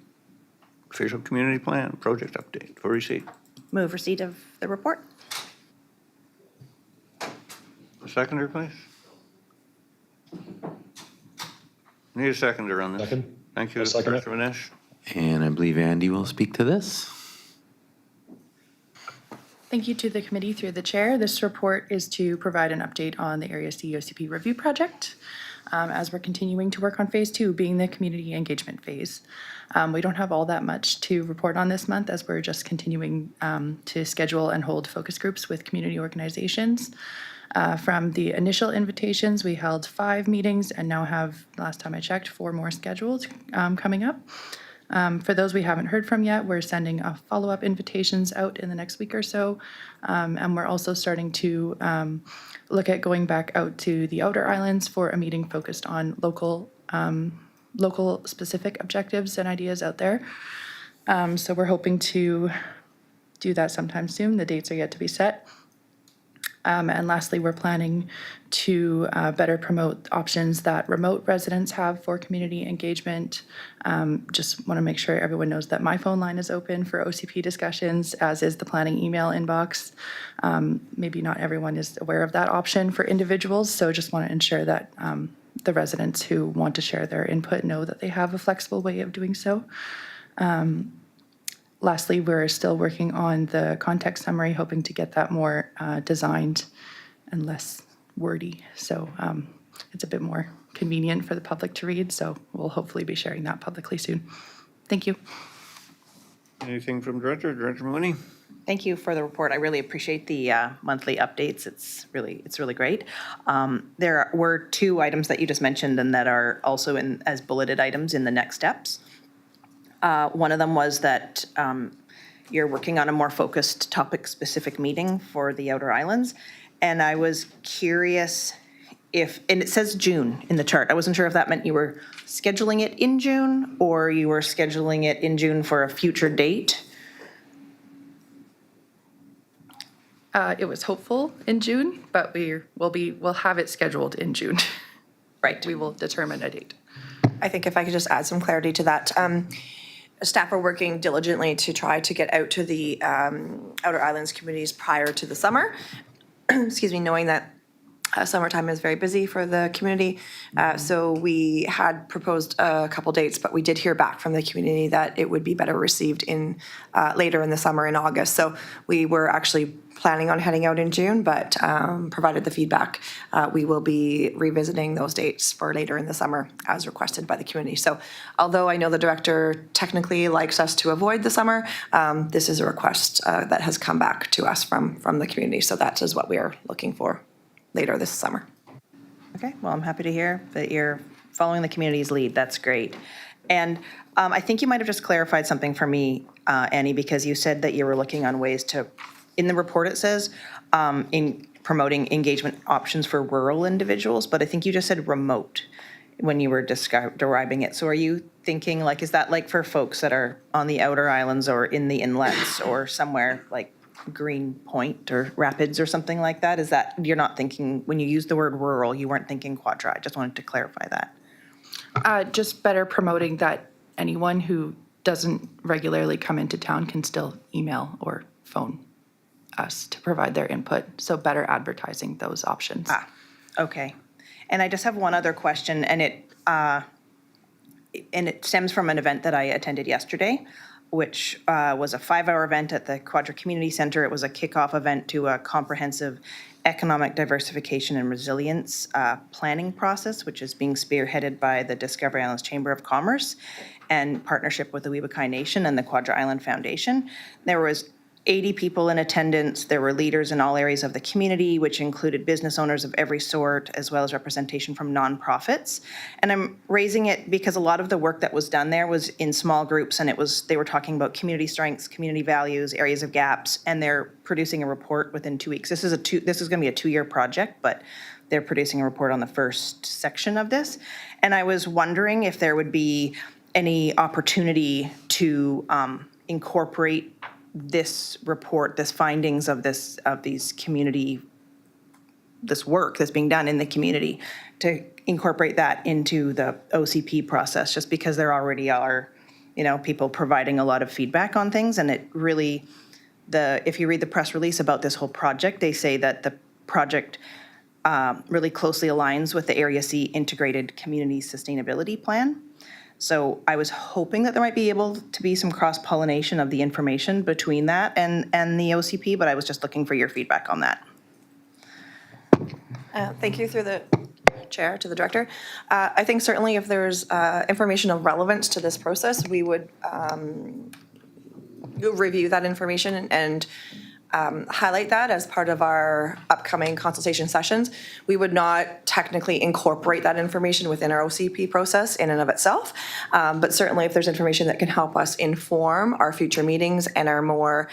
official community plan, project update for receipt. Move receipt of the report. A seconder, please. Need a seconder on this. Second. Thank you, I'll second it. Director Vinesh. And I believe Andy will speak to this. Thank you to the committee through the chair. This report is to provide an update on the Area C OCP review project as we're continuing to work on phase 2, being the community engagement phase. We don't have all that much to report on this month as we're just continuing to schedule and hold focus groups with community organizations. From the initial invitations, we held 5 meetings and now have, last time I checked, 4 more scheduled coming up. For those we haven't heard from yet, we're sending follow-up invitations out in the next week or so. And we're also starting to look at going back out to the outer islands for a meeting focused on local specific objectives and ideas out there. So we're hoping to do that sometime soon. The dates are yet to be set. And lastly, we're planning to better promote options that remote residents have for community engagement. Just want to make sure everyone knows that my phone line is open for OCP discussions, as is the planning email inbox. Maybe not everyone is aware of that option for individuals, so just want to ensure that the residents who want to share their input know that they have a flexible way of doing so. Lastly, we're still working on the context summary, hoping to get that more designed and less wordy. So it's a bit more convenient for the public to read. So we'll hopefully be sharing that publicly soon. Thank you. Anything from Director Mooney? Thank you for the report. I really appreciate the monthly updates. It's really great. There were 2 items that you just mentioned and that are also as bulleted items in the next steps. One of them was that you're working on a more focused topic-specific meeting for the Outer Islands. And I was curious if, and it says June in the chart. I wasn't sure if that meant you were scheduling it in June or you were scheduling it in June for a future date. It was hopeful in June, but we'll have it scheduled in June. Right. We will determine a date. I think if I could just add some clarity to that. Staff are working diligently to try to get out to the Outer Islands communities prior to the summer. Excuse me, knowing that summertime is very busy for the community. So we had proposed a couple dates, but we did hear back from the community that it would be better received in later in the summer in August. So we were actually planning on heading out in June, but provided the feedback, we will be revisiting those dates for later in the summer as requested by the community. So although I know the director technically likes us to avoid the summer, this is a request that has come back to us from the community. So that is what we are looking for later this summer. Okay, well, I'm happy to hear that you're following the community's lead. That's great. And I think you might have just clarified something for me, Annie, because you said that you were looking on ways to, in the report it says, in promoting engagement options for rural individuals, but I think you just said remote when you were describing it. So are you thinking, like, is that like for folks that are on the outer islands or in the inlets or somewhere like Green Point or Rapids or something like that? Is that, you're not thinking, when you use the word rural, you weren't thinking Quadra? I just wanted to clarify that. Just better promoting that anyone who doesn't regularly come into town can still email or phone us to provide their input. So better advertising those options. Okay. And I just have one other question, and it stems from an event that I attended yesterday, which was a 5-hour event at the Quadra Community Center. It was a kickoff event to a comprehensive economic diversification and resilience planning process, which is being spearheaded by the Discovery Islands Chamber of Commerce and partnership with the Weebukai Nation and the Quadra Island Foundation. There was 80 people in attendance. There were leaders in all areas of the community, which included business owners of every sort, as well as representation from nonprofits. And I'm raising it because a lot of the work that was done there was in small groups, and they were talking about community strengths, community values, areas of gaps, and they're producing a report within 2 weeks. This is going to be a 2-year project, but they're producing a report on the first section of this. And I was wondering if there would be any opportunity to incorporate this report, this findings of these community, this work that's being done in the community, to incorporate that into the OCP process, just because there already are, people providing a lot of feedback on things. And it really, if you read the press release about this whole project, they say that the project really closely aligns with the Area C Integrated Community Sustainability Plan. So I was hoping that there might be able to be some cross-pollination of the information between that and the OCP, but I was just looking for your feedback on that. Thank you through the chair to the director. I think certainly if there's information of relevance to this process, we would review that information and highlight that as part of our upcoming consultation sessions. We would not technically incorporate that information within our OCP process in and of itself, but certainly if there's information that can help us inform our future meetings and our more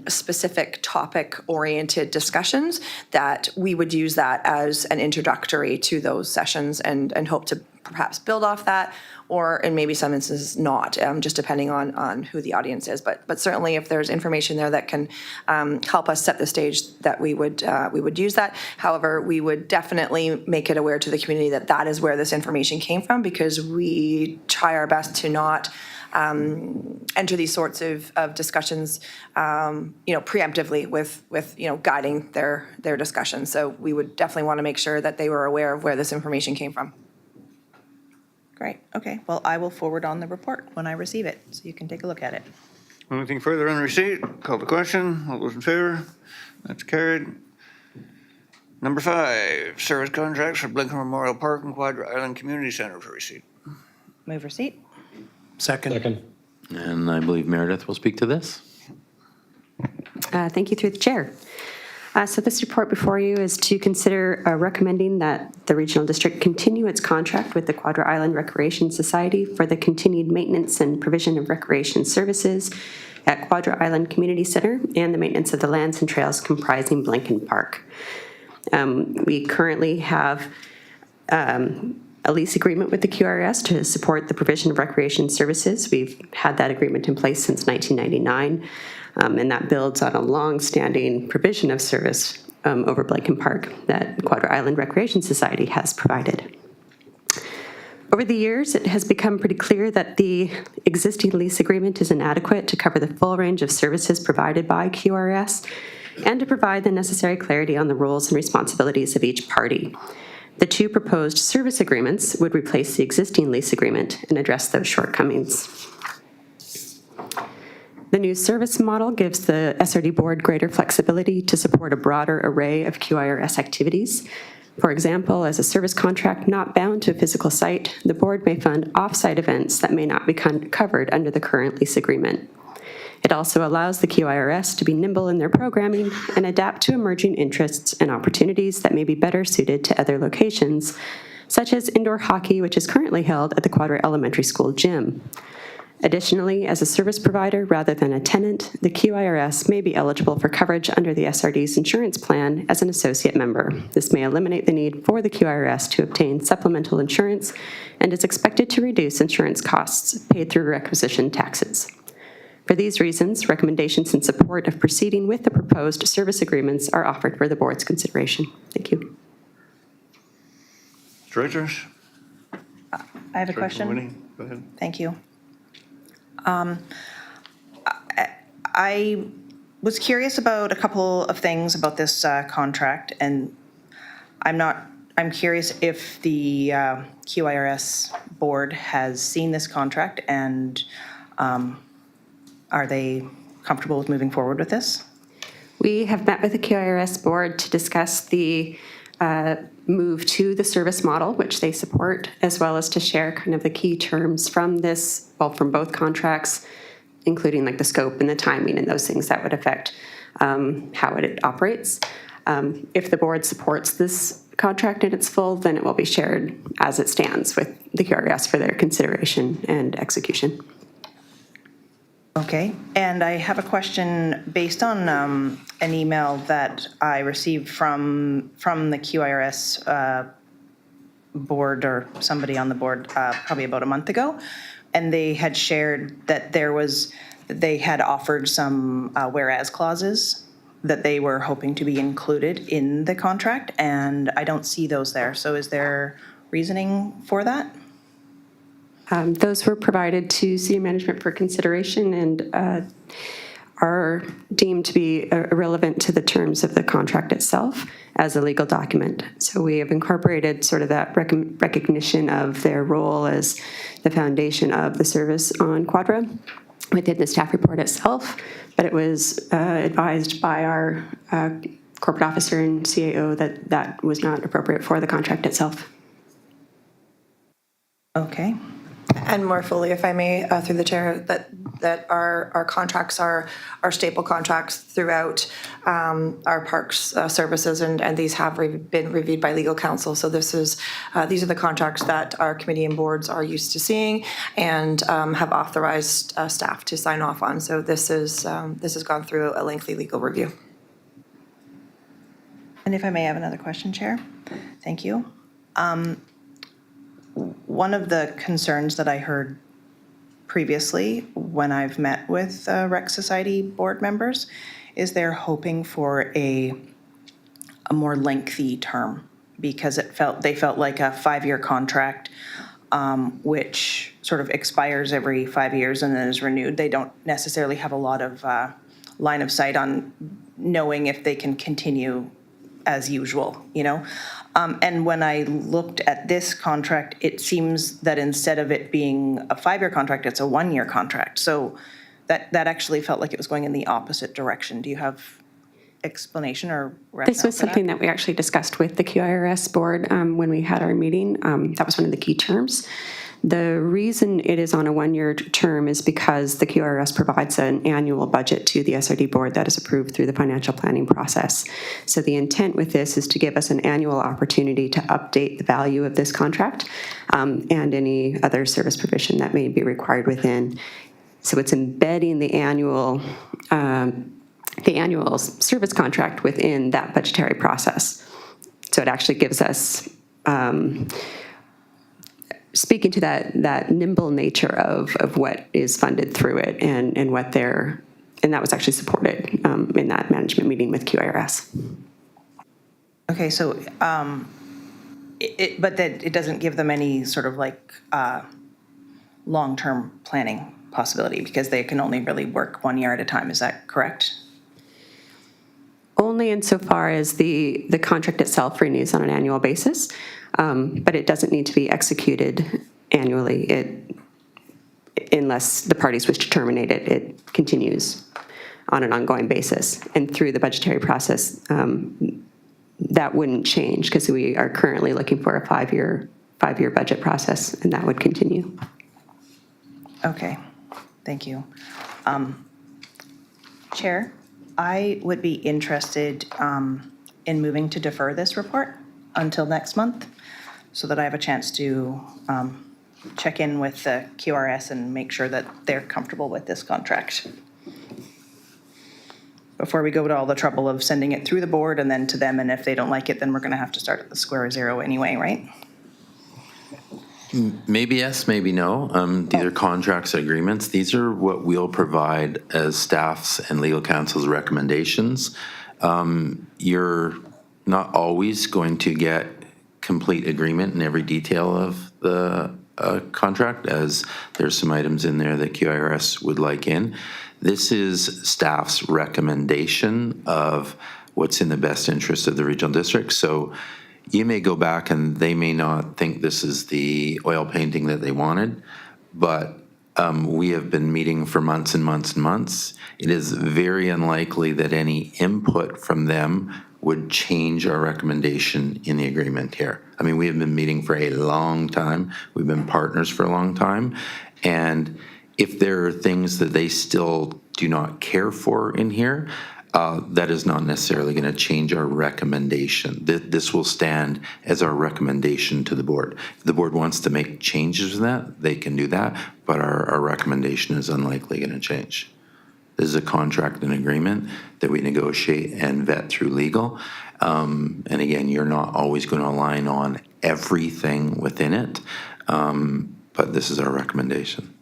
specific topic-oriented discussions, that we would use that as an introductory to those sessions and hope to perhaps build off that, or in maybe some instances not, just depending on who the audience is. But certainly if there's information there that can help us set the stage, that we would use that. However, we would definitely make it aware to the community that that is where this information came from, because we try our best to not enter these sorts of discussions, preemptively with guiding their discussion. So we would definitely want to make sure that they were aware of where this information came from. Great. Okay. Well, I will forward on the report when I receive it, so you can take a look at it. Anything further on receipt? Call the question. All those in favor? That's carried. Number 5, service contracts for Blinken Memorial Park and Quadra Island Community Center for receipt. Move receipt. Second. And I believe Meredith will speak to this. Thank you through the chair. So this report before you is to consider recommending that the regional district continue its contract with the Quadra Island Recreation Society for the continued maintenance and provision of recreation services at Quadra Island Community Center and the maintenance of the lands and trails comprising Blinken Park. We currently have a lease agreement with the QRS to support the provision of recreation services. We've had that agreement in place since 1999, and that builds on a long-standing provision of service over Blanken Park that Quadra Island Recreation Society has provided. Over the years, it has become pretty clear that the existing lease agreement is inadequate to cover the full range of services provided by QRS and to provide the necessary clarity on the roles and responsibilities of each party. The two proposed service agreements would replace the existing lease agreement and address those shortcomings. The new service model gives the SRD board greater flexibility to support a broader array of QIRS activities. For example, as a service contract not bound to a physical site, the board may fund off-site events that may not be covered under the current lease agreement. It also allows the QIRS to be nimble in their programming and adapt to emerging interests and opportunities that may be better suited to other locations, such as indoor hockey, which is currently held at the Quadra Elementary School gym. Additionally, as a service provider rather than a tenant, the QIRS may be eligible for coverage under the SRD's insurance plan as an associate member. This may eliminate the need for the QIRS to obtain supplemental insurance and is expected to reduce insurance costs paid through requisition taxes. For these reasons, recommendations in support of proceeding with the proposed service agreements are offered for the board's consideration. Thank you. Directors? I have a Director question. Winnie, go ahead. Thank you. I was curious about a couple of things about this contract, and I'm curious if the QIRS board has seen this contract, and are they comfortable with moving forward with this? We have met with the QIRS board to discuss the move to the service model, which they support, as well as to share kind of the key terms from this, well, from both contracts, including like the scope and the timing and those things that would affect how it operates. If the board supports this contract in its full, then it will be shared as it stands with the QRS for their consideration and execution. Okay, and I have a question based on an email that I received from the QIRS board or somebody on the board probably about a month ago, and they had shared that they had offered some whereas clauses that they were hoping to be included in the contract, and I don't see those there. So is there reasoning for that? Those were provided to senior management for consideration and are deemed to be irrelevant to the terms of the contract itself as a legal document. So we have incorporated sort of that recognition of their role as the foundation of the service on Quadra within the staff report itself, but it was advised by our corporate officer and CAO that that was not appropriate for the contract itself. Okay. And more fully, if I may, through the chair, that our contracts are staple contracts throughout our parks services, and these have been reviewed by legal counsel. So these are the contracts that our committee and boards are used to seeing and have authorized staff to sign off on. So this has gone through a lengthy legal review. And if I may have another question, Chair? Thank you. One of the concerns that I heard previously when I've met with Rec Society board members is they're hoping for a more lengthy term because they felt like a 5-year contract, which sort of expires every 5 years and then is renewed. They don't necessarily have a lot of line of sight on knowing if they can continue as usual, you know? And when I looked at this contract, it seems that instead of it being a 5-year contract, it's a 1-year contract. So that actually felt like it was going in the opposite direction. Do you have explanation or rationale This was for that? something that we actually discussed with the QIRS board when we had our meeting. That was one of the key terms. The reason it is on a 1-year term is because the QRS provides an annual budget to the SRD board that is approved through the financial planning process. So the intent with this is to give us an annual opportunity to update the value of this contract and any other service provision that may be required within. So it's embedding the annual service contract within that budgetary process. So it actually gives us, speaking to that nimble nature of what is funded through it and what they're, and that was actually supported in that management meeting with QIRS. Okay, so, but that it doesn't give them any sort of like long-term planning possibility because they can only really work 1 year at a time, is that correct? Only insofar as the contract itself renews on an annual basis, but it doesn't need to be executed annually. Unless the parties wish to terminate it, it continues on an ongoing basis. And through the budgetary process, that wouldn't change because we are currently looking for a five-year budget process, and that would continue. Okay, thank you. Chair, I would be interested in moving to defer this report until next month so that I have a chance to check in with the QRS and make sure that they're comfortable with this contract before we go to all the trouble of sending it through the board and then to them, and if they don't like it, then we're going to have to start at the square zero anyway, right? Maybe yes, maybe no. These are contracts and agreements. These are what we'll provide as staff's and legal counsel's recommendations. You're not always going to get complete agreement in every detail of the contract, as there's some items in there that QIRS would like in. This is staff's recommendation of what's in the best interest of the regional district. So you may go back and they may not think this is the oil painting that they wanted, but we have been meeting for months and months and months. It is very unlikely that any input from them would change our recommendation in the agreement here. I mean, we have been meeting for a long time. We've been partners for a long time. And if there are things that they still do not care for in here, that is not necessarily going to change our recommendation. This will stand as our recommendation to the board. If the board wants to make changes to that, they can do that, but our recommendation is unlikely going to change. This is a contract and agreement that we negotiate and vet through legal. And again, you're not always going to align on everything within it, but this is our recommendation.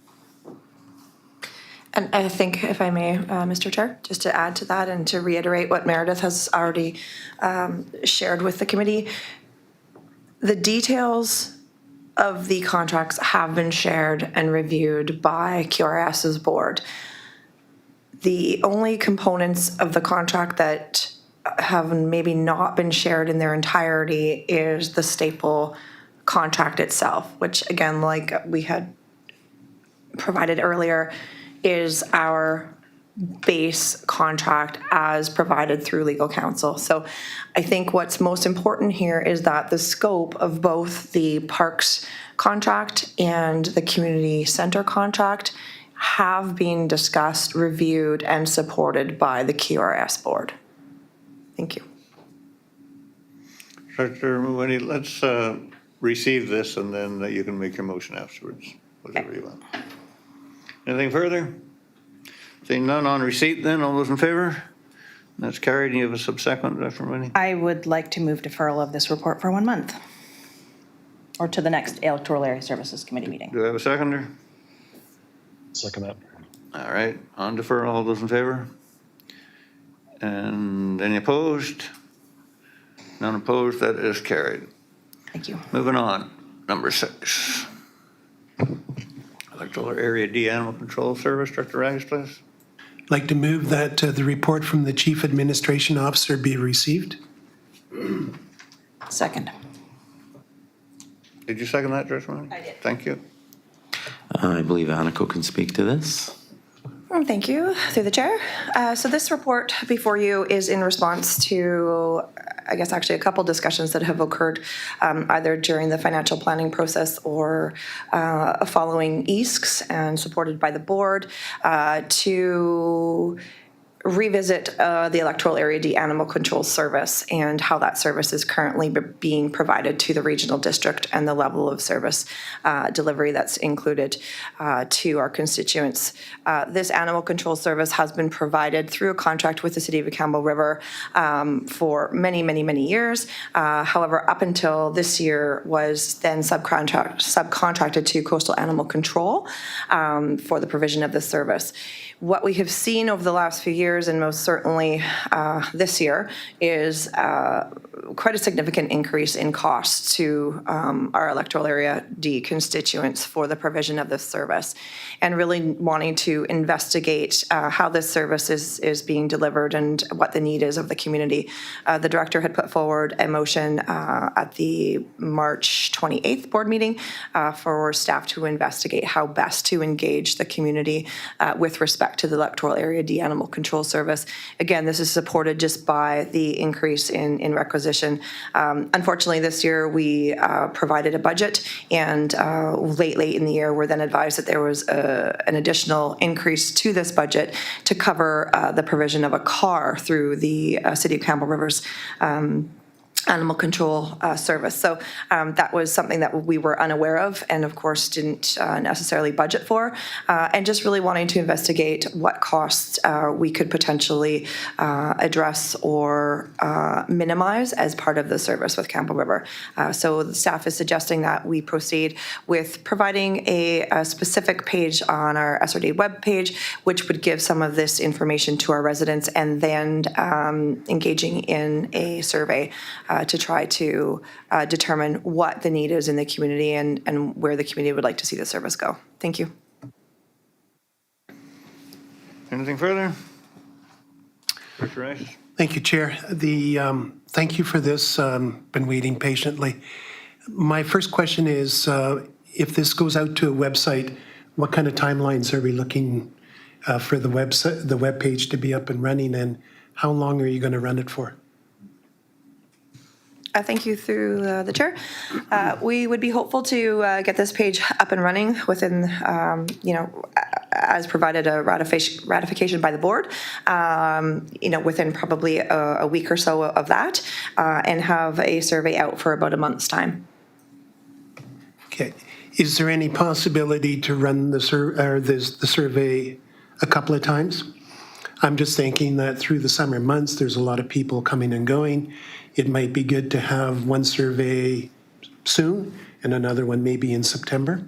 And I think, if I may, Mr. Chair, just to add to that and to reiterate what Meredith has already shared with the committee, the details of the contracts have been shared and reviewed by QRS's board. The only components of the contract that have maybe not been shared in their entirety is the staple contract itself, which again, like we had provided earlier, is our base contract as provided through legal counsel. So I think what's most important here is that the scope of both the parks contract and the community center contract have been discussed, reviewed, and supported by the QRS board. Thank you. Director Mooney, let's receive this and then you can make your motion afterwards, whatever you want. Anything further? Seeing none on receipt then, all those in favor? That's carried. And you have a subsequent, Director Mooney? I would like to move deferral of this report for 1 month or to the next Electoral Area Services Committee meeting. Do I have a seconder? Second that. All right, on deferral, all those in favor? And any opposed? None opposed, that is carried. Thank you. Moving on, number 6. Electoral Area D Animal Control Service, Director Rags, please. I'd like to move that the report from the Chief Administration Officer be received. Second. Did you second that, Director Mooney? I did. Thank you. I believe Aniko can speak to this. Thank you, through the chair. So this report before you is in response to, I guess, actually a couple discussions that have occurred either during the financial planning process or following EASCs and supported by the board to revisit the Electoral Area D Animal Control Service and how that service is currently being provided to the regional district and the level of service delivery that's included to our constituents. This animal control service has been provided through a contract with the City of Campbell River for many, many, many years. However, up until this year was then subcontracted to Coastal Animal Control for the provision of this service. What we have seen over the last few years, and most certainly this year, is quite a significant increase in costs to our electoral area D constituents for the provision of this service, and really wanting to investigate how this service is being delivered and what the need is of the community. The director had put forward a motion at the March 28th board meeting for staff to investigate how best to engage the community with respect to the electoral area D animal control service. Again, this is supported just by the increase in requisition. Unfortunately, this year we provided a budget, and late in the year we're then advised that there was an additional increase to this budget to cover the provision of a car through the City of Campbell River's animal control service. So that was something that we were unaware of and of course didn't necessarily budget for, and just really wanting to investigate what costs we could potentially address or minimize as part of the service with Campbell River. So the staff is suggesting that we proceed with providing a specific page on our SRD webpage, which would give some of this information to our residents, and then engaging in a survey to try to determine what the need is in the community and where the community would like to see the service go. Thank you. Anything further? Director Rice? Thank you, Chair. Thank you for this. Been waiting patiently. My first question is, if this goes out to a website, what kind of timelines are we looking for the website, the web page to be up and running, and how long are you going to run it for? Thank you through the chair. We would be hopeful to get this page up and running within, as provided a ratification by the board, within probably a week or so of that, and have a survey out for about a month's time. Okay. Is there any possibility to run the survey a couple of times? I'm just thinking that through the summer months, there's a lot of people coming and going. It might be good to have one survey soon and another one maybe in September.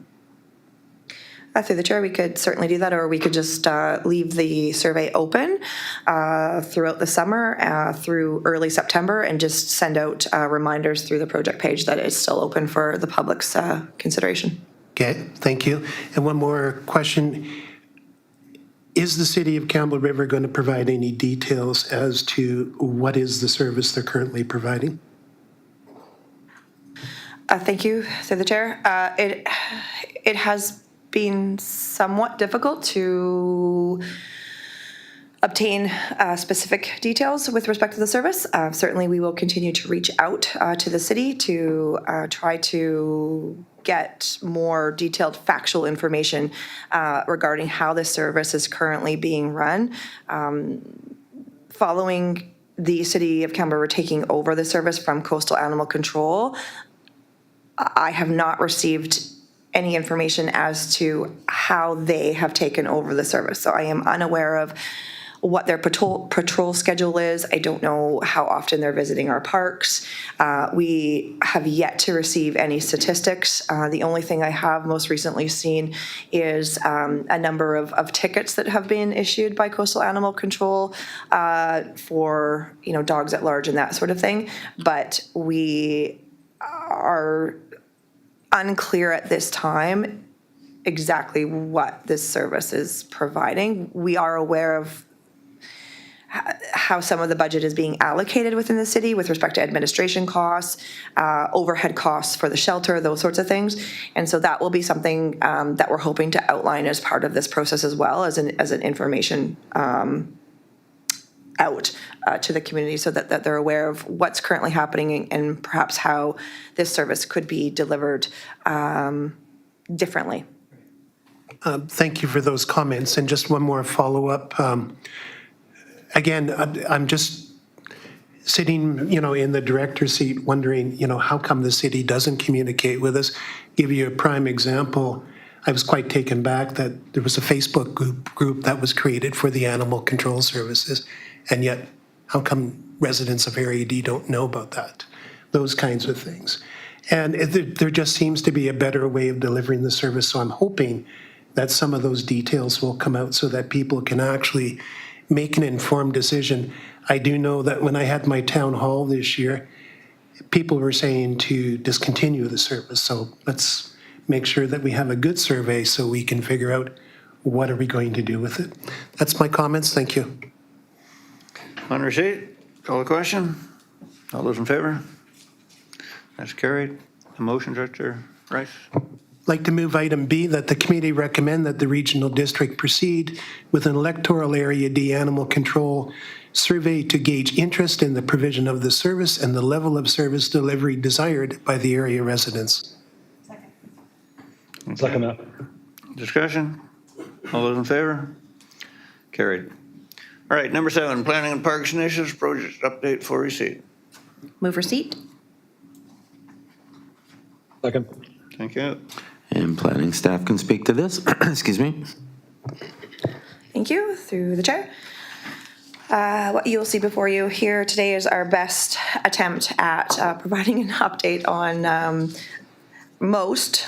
Through the chair, we could certainly do that, or we could just leave the survey open throughout the summer, through early September, and just send out reminders through the project page that it's still open for the public's consideration. Okay, thank you. And one more question. Is the City of Campbell River going to provide any details as to what is the service they're currently providing? Thank you, through the chair. It has been somewhat difficult to obtain specific details with respect to the service. Certainly, we will continue to reach out to the city to try to get more detailed factual information regarding how the service is currently being run. Following the City of Campbell River taking over the service from Coastal Animal Control, I have not received any information as to how they have taken over the service. So I am unaware of what their patrol schedule is. I don't know how often they're visiting our parks. We have yet to receive any statistics. The only thing I have most recently seen is a number of tickets that have been issued by Coastal Animal Control for dogs at large and that sort of thing. But we are unclear at this time exactly what this service is providing. We are aware of how some of the budget is being allocated within the city with respect to administration costs, overhead costs for the shelter, those sorts of things. And so that will be something that we're hoping to outline as part of this process as well, as an information out to the community, so that they're aware of what's currently happening and perhaps how this service could be delivered differently. Thank you for those comments. And just one more follow-up. again, I'm just sitting, in the director's seat wondering, how come the city doesn't communicate with us? Give you a prime example. I was quite taken back that there was a Facebook group that was created for the animal control services, and yet how come residents of Area D don't know about that? Those kinds of things. And there just seems to be a better way of delivering the service, so I'm hoping that some of those details will come out so that people can actually make an informed decision. I do know that when I had my town hall this year, people were saying to discontinue the service. So let's make sure that we have a good survey so we can figure out what are we going to do with it. That's my comments. Thank you. On receipt, call the question. All those in favor? That's carried. The motion, Director Rice. I'd like to move item B, that the committee recommend that the regional district proceed with an electoral area D animal control survey to gauge interest in the provision of the service and the level of service delivery desired by the area residents. Second that. Discussion? All those in favor? Carried. All right, number 7, Planning and Parks Initiatives Project Update for Receipt. Move receipt? Second. Thank you. And planning staff can speak to this. Excuse me. Thank you, through the chair. What you'll see before you here today is our best attempt at providing an update on most,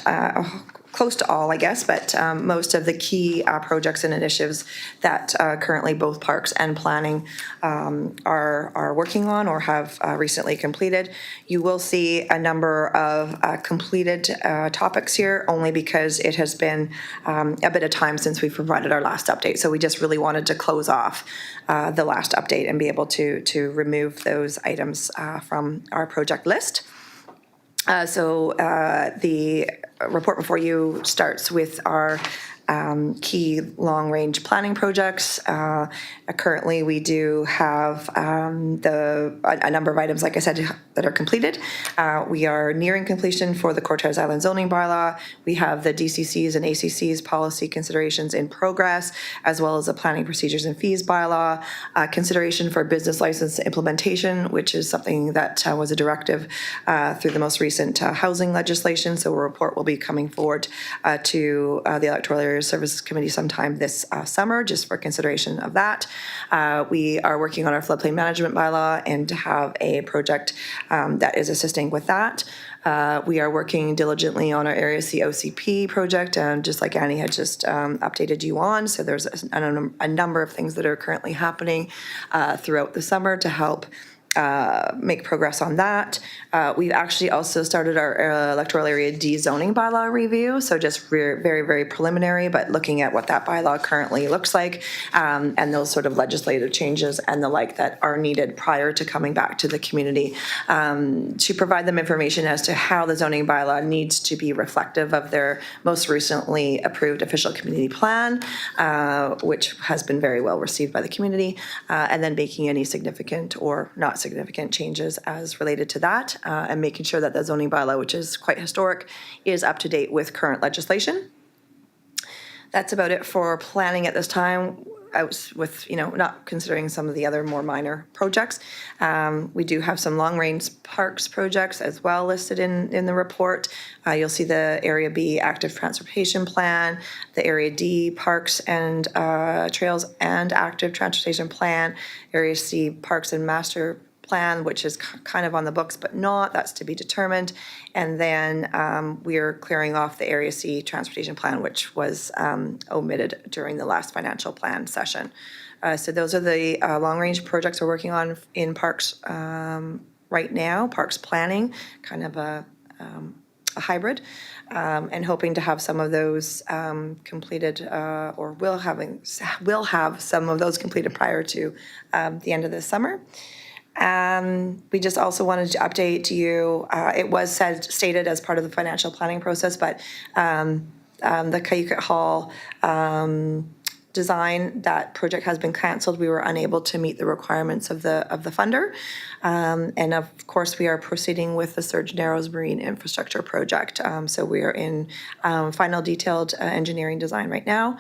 close to all, I guess, but most of the key projects and initiatives that currently both parks and planning are working on or have recently completed. You will see a number of completed topics here, only because it has been a bit of time since we provided our last update. So we just really wanted to close off the last update and be able to remove those items from our project list. So the report before you starts with our key long-range planning projects. Currently, we do have a number of items, like I said, that are completed. We are nearing completion for the Cortez Island zoning bylaw. We have the DCC's and ACC's policy considerations in progress, as well as the planning procedures and fees bylaw. Consideration for business license implementation, which is something that was a directive through the most recent housing legislation. So a report will be coming forward to the Electoral Area Services Committee sometime this summer, just for consideration of that. We are working on our floodplain management bylaw and have a project that is assisting with that. We are working diligently on our Area C OCP project, just like Annie had just updated you on. So there's a number of things that are currently happening throughout the summer to help make progress on that. We've actually also started our electoral area D zoning bylaw review. So just very, very preliminary, but looking at what that bylaw currently looks like and those sort of legislative changes and the like that are needed prior to coming back to the community to provide them information as to how the zoning bylaw needs to be reflective of their most recently approved official community plan, which has been very well received by the community, and then making any significant or not significant changes as related to that, and making sure that the zoning bylaw, which is quite historic, is up to date with current legislation. That's about it for planning at this time. With not considering some of the other more minor projects. We do have some long-range parks projects as well listed in the report. You'll see the Area B active transportation plan, the Area D parks and trails and active transportation plan, Area C parks and master plan, which is kind of on the books but not, that's to be determined. And then we're clearing off the Area C transportation plan, which was omitted during the last financial plan session. So those are the long-range projects we're working on in parks right now, parks planning, kind of a hybrid, and hoping to have some of those completed, or will have some of those completed prior to the end of the summer. We just also wanted to update you. It was stated as part of the financial planning process, but the Cayucot Hall design, that project has been canceled. We were unable to meet the requirements of the funder, and of course we are proceeding with the Surge Narrows Marine Infrastructure Project. So we are in final detailed engineering design right now.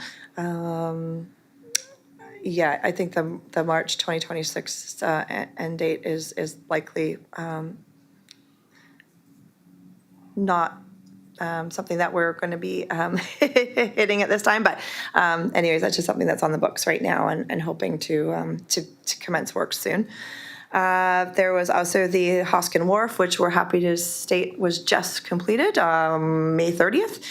yeah, I think the March 2026 end date is likely not something that we're going to be hitting at this time. But anyways, that's just something that's on the books right now and hoping to commence work soon. There was also the Hoskin Wharf, which we're happy to state was just completed May 30th.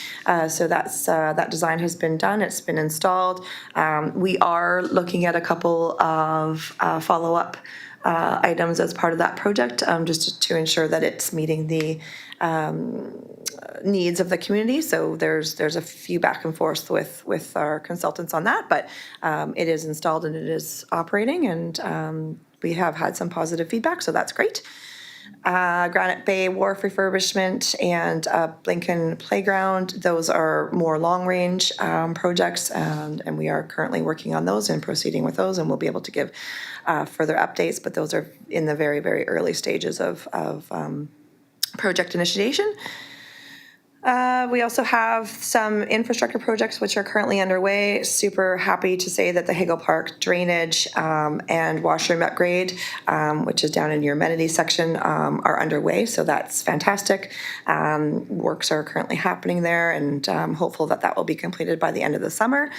So that design has been done. It's been installed. We are looking at a couple of follow-up items as part of that project, just to ensure that it's meeting the needs of the community. So there's a few back and forth with our consultants on that, but it is installed and it is operating, and we have had some positive feedback, so that's great. Granite Bay Wharf refurbishment and Lincoln Playground, those are more long-range projects, and we are currently working on those and proceeding with those, and we'll be able to give further updates, but those are in the very, very early stages of project initiation. We also have some infrastructure projects which are currently underway. Super happy to say that the Hagel Park drainage and washroom upgrade, which is down in your amenities section, are underway. So that's fantastic. Works are currently happening there, and I'm hopeful that that will be completed by the end of the summer.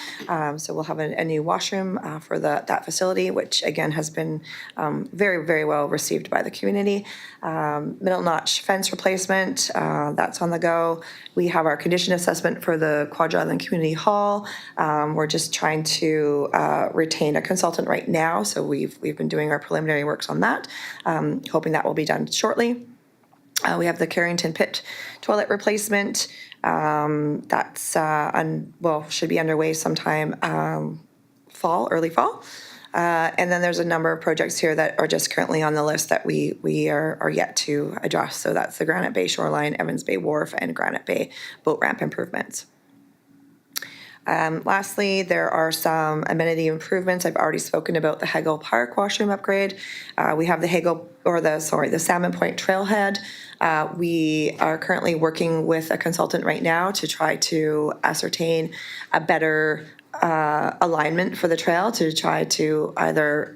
So we'll have a new washroom for that facility, which again has been very, very well received by the community. Middle notch fence replacement, that's on the go. We have our condition assessment for the Quadra Island Community Hall. We're just trying to retain a consultant right now, so we've been doing our preliminary works on that, hoping that will be done shortly. We have the Carrington Pit toilet replacement. That's should be underway sometime early fall. And then there's a number of projects here that are just currently on the list that we are yet to address. So that's the Granite Bay Shoreline, Evans Bay Wharf, and Granite Bay boat ramp improvements. Lastly, there are some amenity improvements. I've already spoken about the Hagel Park washroom upgrade. We have the Salmon Point Trailhead. We are currently working with a consultant right now to try to ascertain a better alignment for the trail, to try to either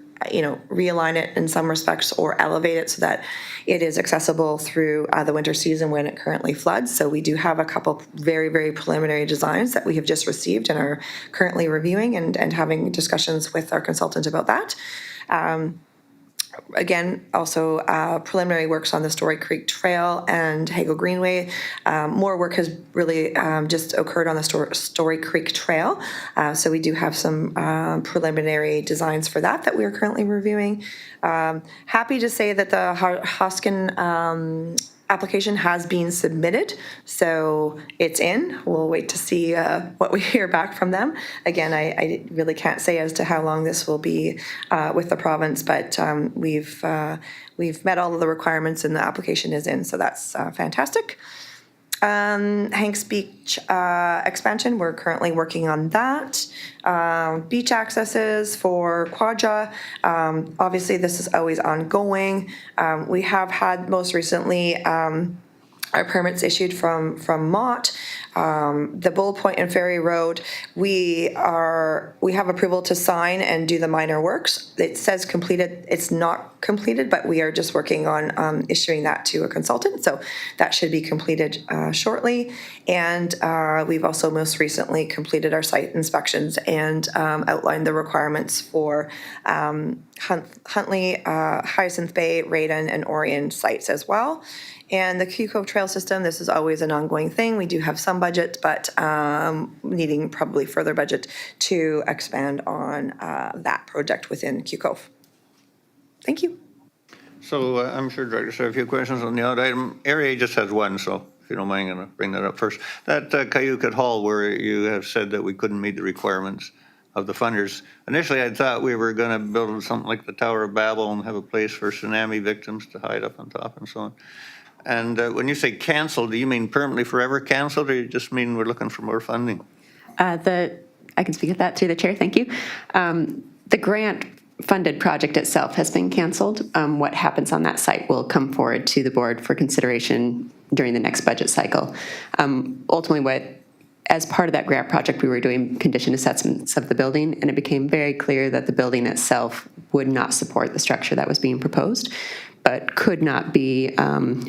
realign it in some respects or elevate it so that it is accessible through the winter season when it currently floods. So we do have a couple very, very preliminary designs that we have just received and are currently reviewing and having discussions with our consultant about that. Again, also preliminary works on the Story Creek Trail and Hagel Greenway. More work has really just occurred on the Story Creek Trail. So we do have some preliminary designs for that we are currently reviewing. Happy to say that the Hoskin application has been submitted, so it's in. We'll wait to see what we hear back from them. Again, I really can't say as to how long this will be with the province, but we've met all of the requirements and the application is in, so that's fantastic. Hanks Beach expansion, we're currently working on that. Beach accesses for Quadra, obviously this is always ongoing. We have had most recently our permits issued from Mott. The Bull Point and Ferry Road, we have approval to sign and do the minor works. It says completed, it's not completed, but we are just working on issuing that to a consultant. So that should be completed shortly. And we've also most recently completed our site inspections and outlined the requirements for Huntley, Hyacinth Bay, Radon, and Orion sites as well. And the Q Cove Trail System, this is always an ongoing thing. We do have some budget, but needing probably further budget to expand on that project within Q Cove. Thank you. So I'm sure Director have a few questions on the odd item. Area just has one, so if you don't mind, I'm going to bring that up first. That Cayucot Hall where you have said that we couldn't meet the requirements of the funders. Initially, I thought we were going to build something like the Tower of Babel and have a place for tsunami victims to hide up on top and so on. And when you say canceled, do you mean permanently forever canceled, or you just mean we're looking for more funding? I can speak to that through the chair, thank you. The grant-funded project itself has been canceled. What happens on that site will come forward to the board for consideration during the next budget cycle. Ultimately, what as part of that grant project, we were doing condition assessments of the building, and it became very clear that the building itself would not support the structure that was being proposed, but could not be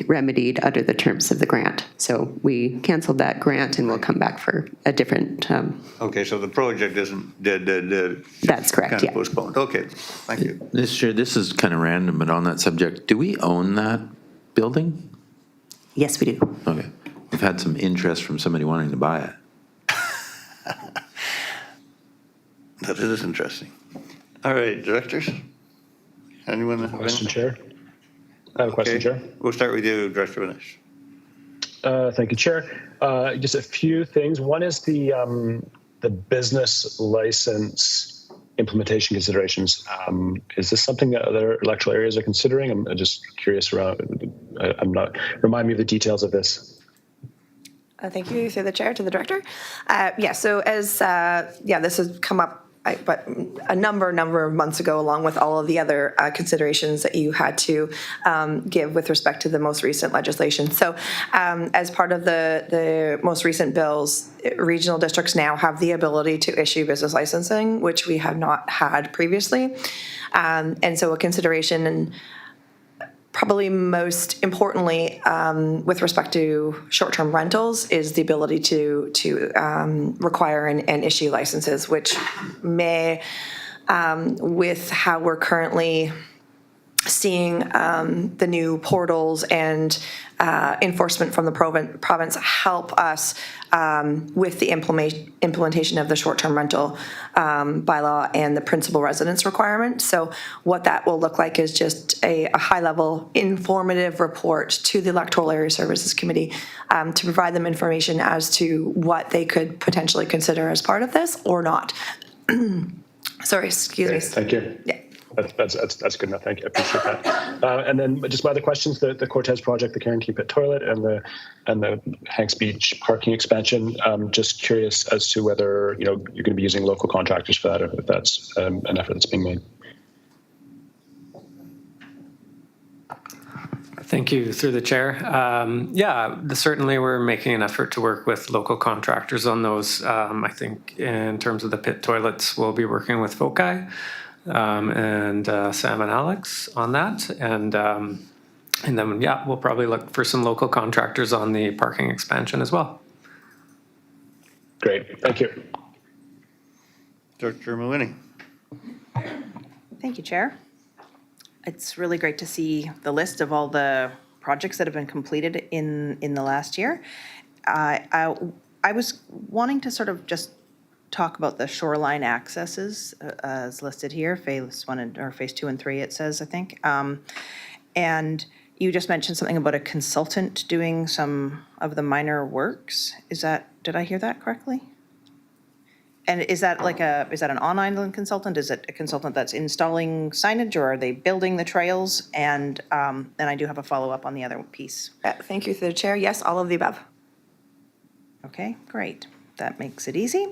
remedied under the terms of the grant. So we canceled that grant, and we'll come back for a different. Okay, so the project isn't dead. That's correct, Kind yeah. of postponed. Okay, thank you. Mr. Chair, this is kind of random, but on that subject, do we own that building? Yes, we do. Okay. We've had some interest from somebody wanting to buy it. That is interesting. All right, directors? Anyone have Question, anything? Chair. I have a question, Okay, Chair. we'll start with you, Director Vinish. Thank you, Chair. Just a few things. One is the business license implementation considerations. Is this something that other electoral areas are considering? I'm just curious around. Remind me of the details of this. Thank you, through the chair to the director. So as, this has come up but a number of months ago, along with all of the other considerations that you had to give with respect to the most recent legislation. So as part of the most recent bills, regional districts now have the ability to issue business licensing, which we have not had previously. And so a consideration, and probably most importantly, with respect to short-term rentals, is the ability to require and issue licenses, which may, with how we're currently seeing the new portals and enforcement from the province help us with the implementation of the short-term rental bylaw and the principal residence requirement. So what that will look like is just a high-level informative report to the Electoral Area Services Committee to provide them information as to what they could potentially consider as part of this or not. Sorry, excuse me. Thank you. Yeah. That's good enough. Thank you. I appreciate that. And then just my other questions: the Cortez project, the Karen Key Pit toilet, and the Hanks Beach parking expansion. Just curious as to whether you're going to be using local contractors for that, or if that's an effort that's being made. Thank you, through the chair. Certainly we're making an effort to work with local contractors on those. I think in terms of the pit toilets, we'll be working with Foci. And Sam and Alex on that, and then we'll probably look for some local contractors on the parking expansion as well. Great, thank you. Director Mawhinney. Thank you, Chair. It's really great to see the list of all the projects that have been completed in the last year. I was wanting to sort of just talk about the shoreline accesses as listed here, phase 1 or phase 2 and 3, it says, I think. And you just mentioned something about a consultant doing some of the minor works. Did I hear that correctly? And is that an on-island consultant? Is it a consultant that's installing signage, or are they building the trails? And then I do have a follow-up on the other piece. Thank you, through the chair. Yes, all of the above. Okay, great. That makes it easy.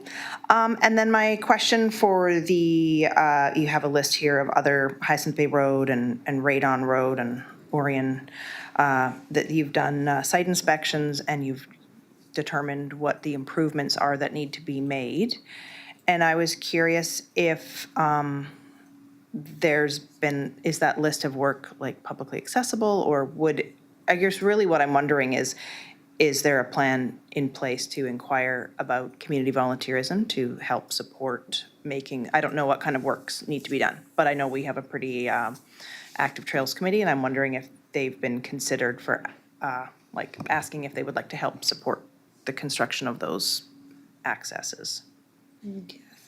And then my question for you have a list here of other Hyacinth Bay Road and Radon Road and Orion, that you've done site inspections and you've determined what the improvements are that need to be made. And I was curious if is that list of work like publicly accessible, or I guess really what I'm wondering is there a plan in place to inquire about community volunteerism to help support I don't know what kind of works need to be done, but I know we have a pretty active trails committee, and I'm wondering if they've been considered for asking if they would like to help support the construction of those accesses.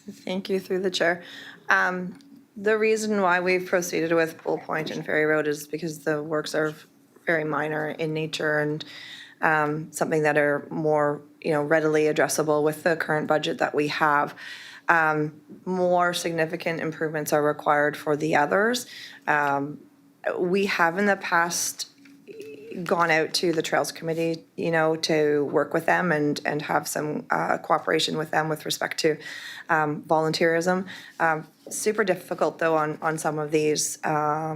Thank you, through the chair. The reason why we've proceeded with Bull Point and Ferry Road is because the works are very minor in nature and something that are more, readily addressable with the current budget that we have. More significant improvements are required for the others. We have in the past gone out to the Trails Committee, to work with them and have some cooperation with them with respect to volunteerism. Super difficult, though, on some of these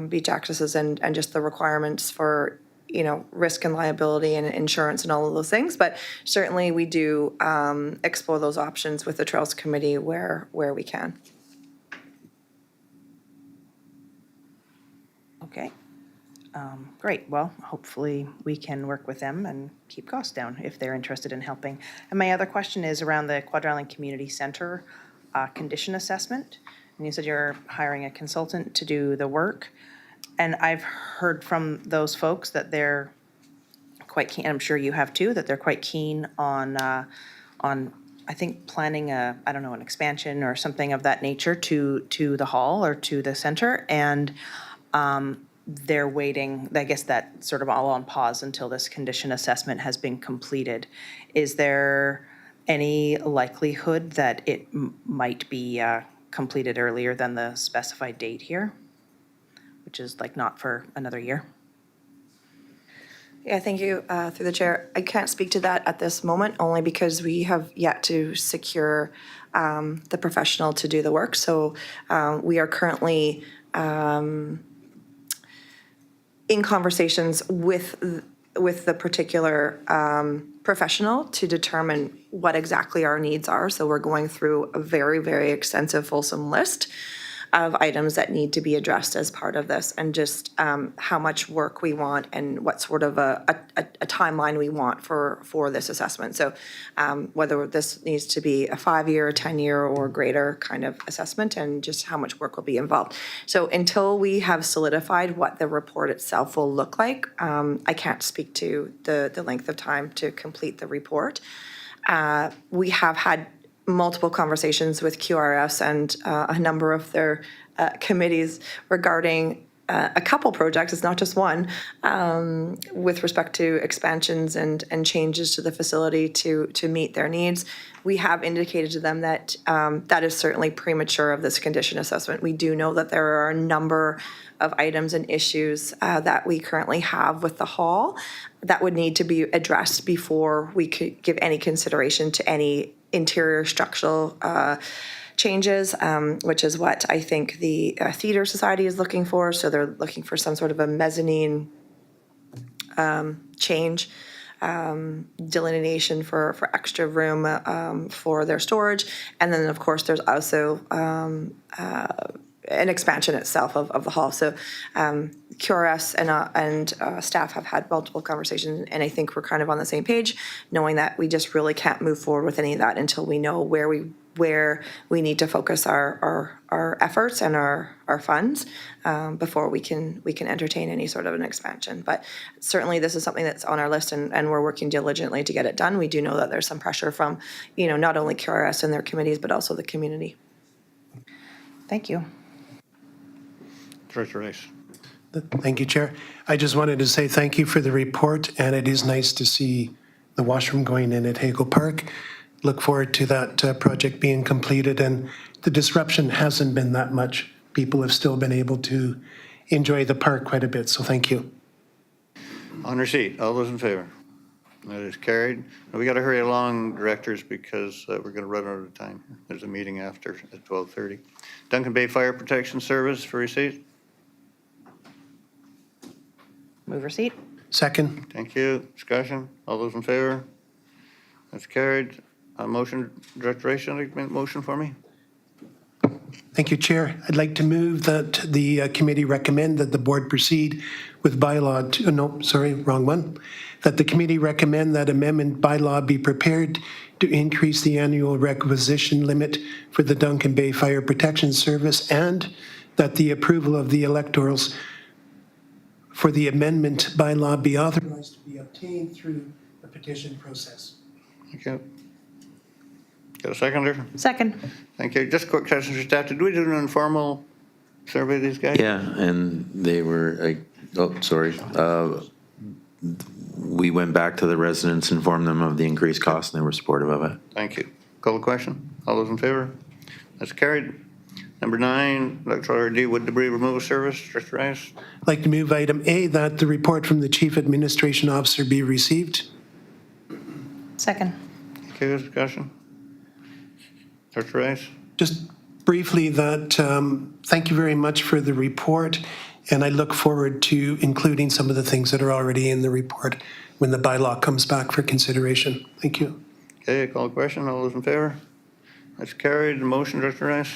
beach accesses and just the requirements for risk and liability and insurance and all of those things. But certainly we do explore those options with the Trails Committee where we can. Okay. Great. Well, hopefully we can work with them and keep costs down if they're interested in helping. And my other question is around the Quadra Island Community Center condition assessment. And you said you're hiring a consultant to do the work. And I've heard from those folks that they're quite keen, I'm sure you have too, that they're quite keen on I think planning an expansion or something of that nature to the hall or to the center. And they're waiting, I guess that sort of all on pause until this condition assessment has been completed. Is there any likelihood that it might be completed earlier than the specified date here? Which is like not for another year? Yeah, thank you, through the chair. I can't speak to that at this moment, only because we have yet to secure the professional to do the work. So we are currently in conversations with the particular professional to determine what exactly our needs are. So we're going through a very, very extensive, fulsome list of items that need to be addressed as part of this, and just how much work we want and what sort of a timeline we want for this assessment. So whether this needs to be a 5-year, 10-year, or greater kind of assessment, and just how much work will be involved. So until we have solidified what the report itself will look like, I can't speak to the length of time to complete the report. We have had multiple conversations with QRS and a number of their committees regarding a couple projects, it's not just one, with respect to expansions and changes to the facility to meet their needs. We have indicated to them that that is certainly premature of this condition assessment. We do know that there are a number of items and issues that we currently have with the hall that would need to be addressed before we could give any consideration to any interior structural changes, which is what I think the Theater Society is looking for. So they're looking for some sort of a mezzanine change, delineation for extra room for their storage. And then, of course, there's also an expansion itself of the hall. So QRS and staff have had multiple conversations, and I think we're kind of on the same page, knowing that we just really can't move forward with any of that until we know where we need to focus our efforts and our funds before we can entertain any sort of an expansion. But certainly this is something that's on our list, and we're working diligently to get it done. We do know that there's some pressure from, not only QRS and their committees, but also the community. Thank you. Director Rice. Thank you, Chair. I just wanted to say thank you for the report, and it is nice to see the washroom going in at Hagel Park. Look forward to that project being completed, and the disruption hasn't been that much. People have still been able to enjoy the park quite a bit, so thank you. On receipt, all those in favor? That is carried. We got to hurry along, directors, because we're going to run out of time. There's a meeting after at 12:30. Duncan Bay Fire Protection Service for receipt. Move receipt. Second. Thank you. Discussion. All those in favor? That's carried. Motion, Director Rice, make a motion for me? Thank you, Chair. I'd like to move that the committee recommend that the board proceed with that the committee recommend that amendment bylaw be prepared to increase the annual requisition limit for the Duncan Bay Fire Protection Service, and that the approval of the electorals for the amendment bylaw be authorized to be obtained through a petition process. Thank you. Got a seconder? Second. Thank you. Just a quick question for staff. Did we do an informal survey of these guys? Yeah, and they were, we went back to the residents, informed them of the increased cost, and they were supportive of it. Thank you. Call the question. All those in favor? That's carried. Number 9, Electoral RD Wood Debris Removal Service, Director Rice. I'd like to move item A, that the report from the Chief Administration Officer be received. Second. Okay, discussion. Director Rice. Just briefly that, thank you very much for the report. And I look forward to including some of the things that are already in the report when the bylaw comes back for consideration. Thank you. Okay, call the question. All those in favor? That's carried. The motion, Director Rice.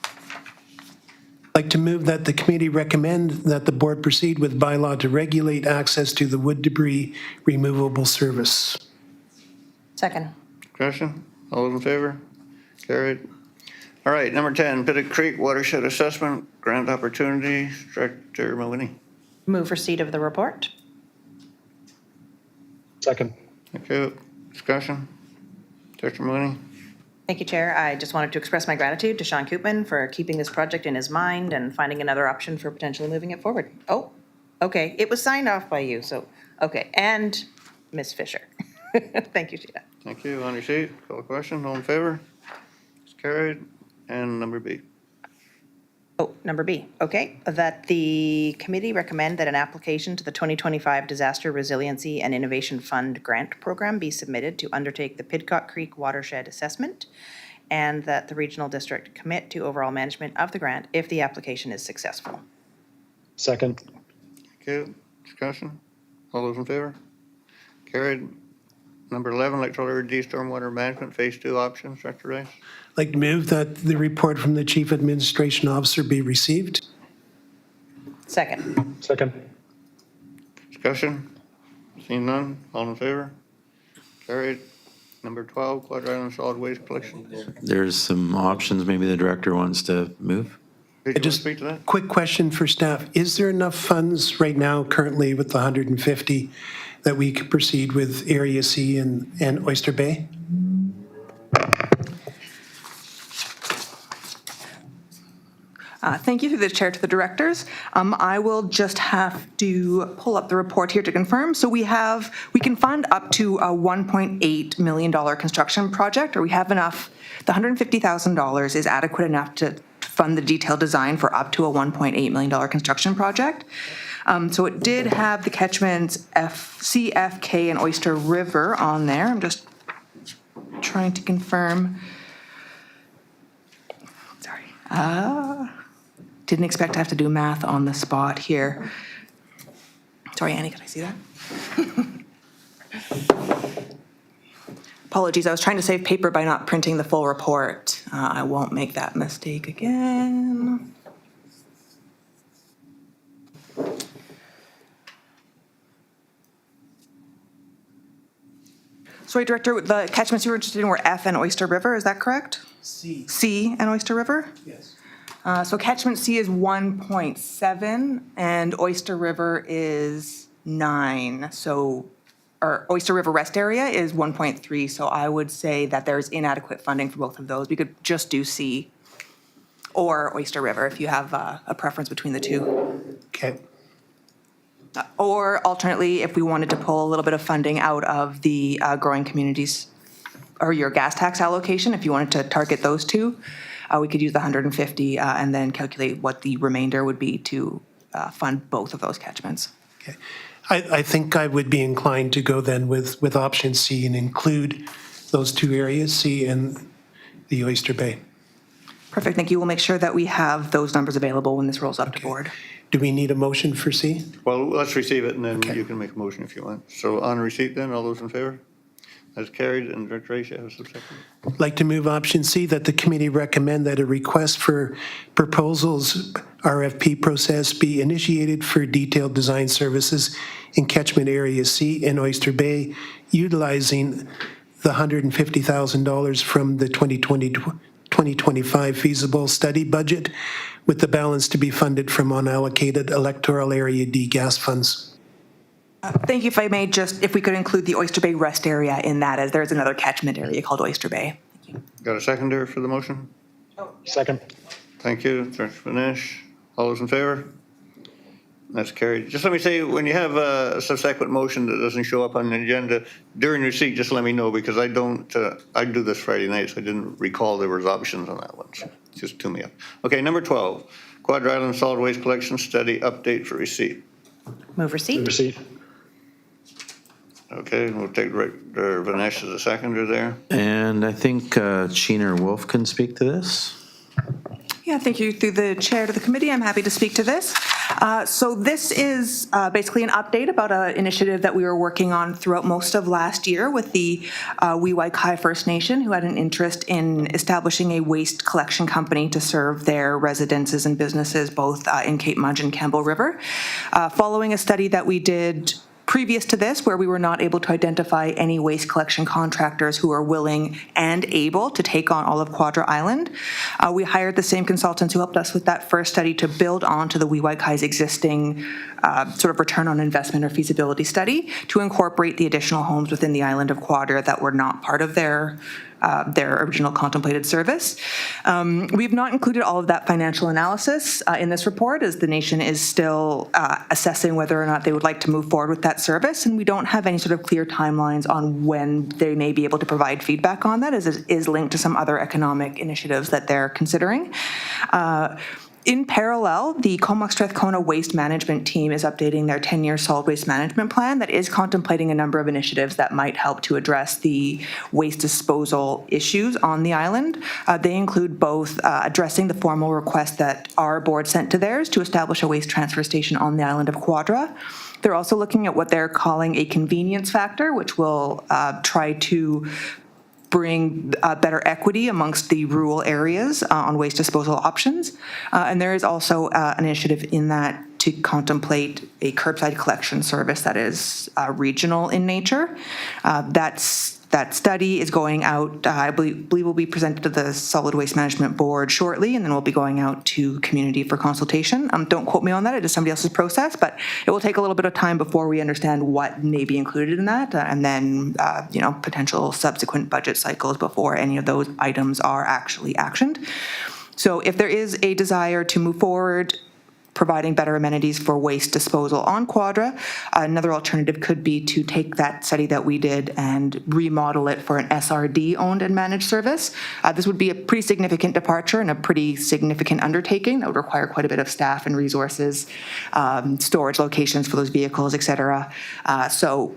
I'd like to move that the committee recommend that the board proceed with bylaw to regulate access to the wood debris removable service. Second. Discussion? All those in favor? Carried. All right, number 10, Pittock Creek Watershed Assessment Grant Opportunity. Director Maloney. Move receipt of the report. Second. Thank you. Discussion? Director Maloney. Thank you, Chair. I just wanted to express my gratitude to Sean Koopman for keeping this project in his mind and finding another option for potentially moving it forward. Oh, okay. It was signed off by you, so, okay. And Ms. Fisher. Thank you, Sheila. Thank you. On your seat, call the question. All in favor? It's carried. And number B. Oh, number B, okay. That the committee recommend that an application to the 2025 Disaster Resiliency and Innovation Fund Grant Program be submitted to undertake the Pittock Creek Watershed Assessment, and that the regional district commit to overall management of the grant if the application is successful. Second. Thank you. Discussion? All those in favor? Carried. Number 11, Electoral Area D Stormwater Management Phase 2 options. Director Rice. I'd like to move that the report from the Chief Administration Officer be received. Second. Second. Discussion? Seeing none, all in favor? Carried. Number 12, Quad Island Solid Waste Collection. There's some options maybe the director wants to move. Did you want to Just speak to that? quick question for staff. Is there enough funds right now currently with the 150 that we could proceed with Area C and Oyster Bay? Thank you through the chair to the directors. I will just have to pull up the report here to confirm. So we can fund up to a $1.8 million construction project, or we have enough. The $150,000 is adequate enough to fund the detailed design for up to a $1.8 million construction project. So it did have the catchments C, F, K, and Oyster River on there. I'm just trying to confirm. Sorry. Didn't expect to have to do math on the spot here. Sorry, Annie, could I see that? Apologies, I was trying to save paper by not printing the full report. I won't make that mistake again. Sorry, Director, the catchments you were interested in were F and Oyster River, is that correct? C. C and Oyster River? Yes. So catchment C is 1.7 and Oyster River is 9. So, or Oyster River rest area is 1.3. So I would say that there's inadequate funding for both of those. We could just do C or Oyster River if you have a preference between the two. Okay. Or alternately, if we wanted to pull a little bit of funding out of the growing communities or your gas tax allocation, if you wanted to target those two, we could use the 150 and then calculate what the remainder would be to fund both of those catchments. Okay. I think I would be inclined to go then with option C and include those two areas, C and the Oyster Bay. Perfect, thank you. We'll make sure that we have those numbers available when this rolls up to board. Do we need a motion for C? Well, let's receive it, and then Okay. you can make a motion if you want. So on receipt then, all those in favor? That's carried, and Director Rice, you have a second. I'd like to move option C, that the committee recommend that a request for proposals RFP process be initiated for detailed design services in catchment area C in Oyster Bay, utilizing the $150,000 from the 2025 feasible study budget, with the balance to be funded from unallocated electoral area D gas funds. Thank you. If I may, just if we could include the Oyster Bay rest area in that, as there's another catchment area called Oyster Bay. Got a seconder for the motion? Second. Thank you, Director Manish. All those in favor? That's carried. Just let me say, when you have a subsequent motion that doesn't show up on the agenda during receipt, just let me know, because I don't, I do this Friday night, so I didn't recall there was options on that one. So just tune me up. Okay, number 12, Quad Island Solid Waste Collection Study Update for receipt. Move receipt. Receipt. Okay, we'll take Director Vanesh as a seconder there. And I think Sheener Wolf can speak to this. Yeah, thank you. Through the chair to the committee, I'm happy to speak to this. So this is basically an update about an initiative that we were working on throughout most of last year with the Wee-Wai-Kai First Nation, who had an interest in establishing a waste collection company to serve their residences and businesses both in Cape Mudge and Campbell River. Following a study that we did previous to this, where we were not able to identify any waste collection contractors who are willing and able to take on all of Quadra Island, we hired the same consultants who helped us with that first study to build onto the Wee-Wai-Kai's existing sort of return on investment or feasibility study to incorporate the additional homes within the island of Quadra that were not part of their original contemplated service. We've not included all of that financial analysis in this report, as the nation is still assessing whether or not they would like to move forward with that service, and we don't have any sort of clear timelines on when they may be able to provide feedback on that, as it is linked to some other economic initiatives that they're considering. In parallel, the Comox Strathcona Waste Management Team is updating their 10-year solid waste management plan that is contemplating a number of initiatives that might help to address the waste disposal issues on the island. They include both addressing the formal request that our board sent to theirs to establish a waste transfer station on the island of Quadra. They're also looking at what they're calling a convenience factor, which will try to bring better equity amongst the rural areas on waste disposal options. And there is also an initiative in that to contemplate a curbside collection service that is regional in nature. That study is going out, I believe will be presented to the Solid Waste Management Board shortly, and then we'll be going out to community for consultation. Don't quote me on that, it is somebody else's process, but it will take a little bit of time before we understand what may be included in that, and then potential subsequent budget cycles before any of those items are actually actioned. So if there is a desire to move forward providing better amenities for waste disposal on Quadra, another alternative could be to take that study that we did and remodel it for an SRD owned and managed service. This would be a pretty significant departure and a pretty significant undertaking that would require quite a bit of staff and resources, storage locations for those vehicles, et cetera. So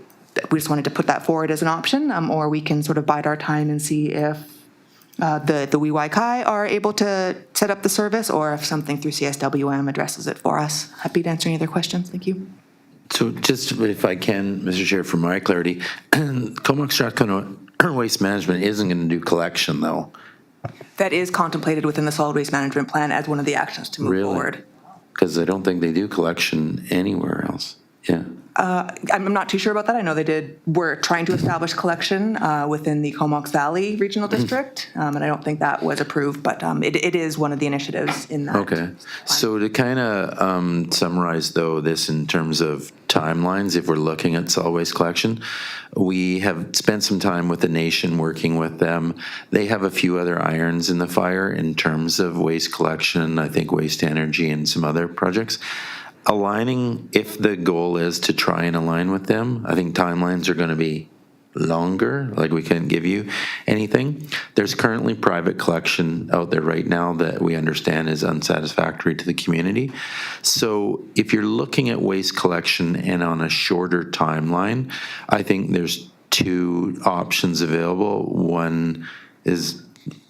we just wanted to put that forward as an option, or we can sort of bide our time and see if the Wee-Wai-Kai are able to set up the service, or if something through CSWM addresses it for us. Happy to answer any other questions. Thank you. So just if I can, Mr. Chair, for my clarity, Comox Strathcona Waste Management isn't going to do collection, though. That is contemplated within the solid waste management plan as one of the actions to move forward. Because I don't think they do collection anywhere else. Yeah. I'm not too sure about that. I know we're trying to establish collection within the Comox Valley Regional District, and I don't think that was approved, but it is one of the initiatives in that. Okay. So to kind of summarize, though, this in terms of timelines, if we're looking at solid waste collection, we have spent some time with the nation working with them. They have a few other irons in the fire in terms of waste collection, I think waste energy and some other projects. Aligning, if the goal is to try and align with them, I think timelines are going to be longer, like we can't give you anything. There's currently private collection out there right now that we understand is unsatisfactory to the community. So if you're looking at waste collection and on a shorter timeline, I think there's two options available. One is,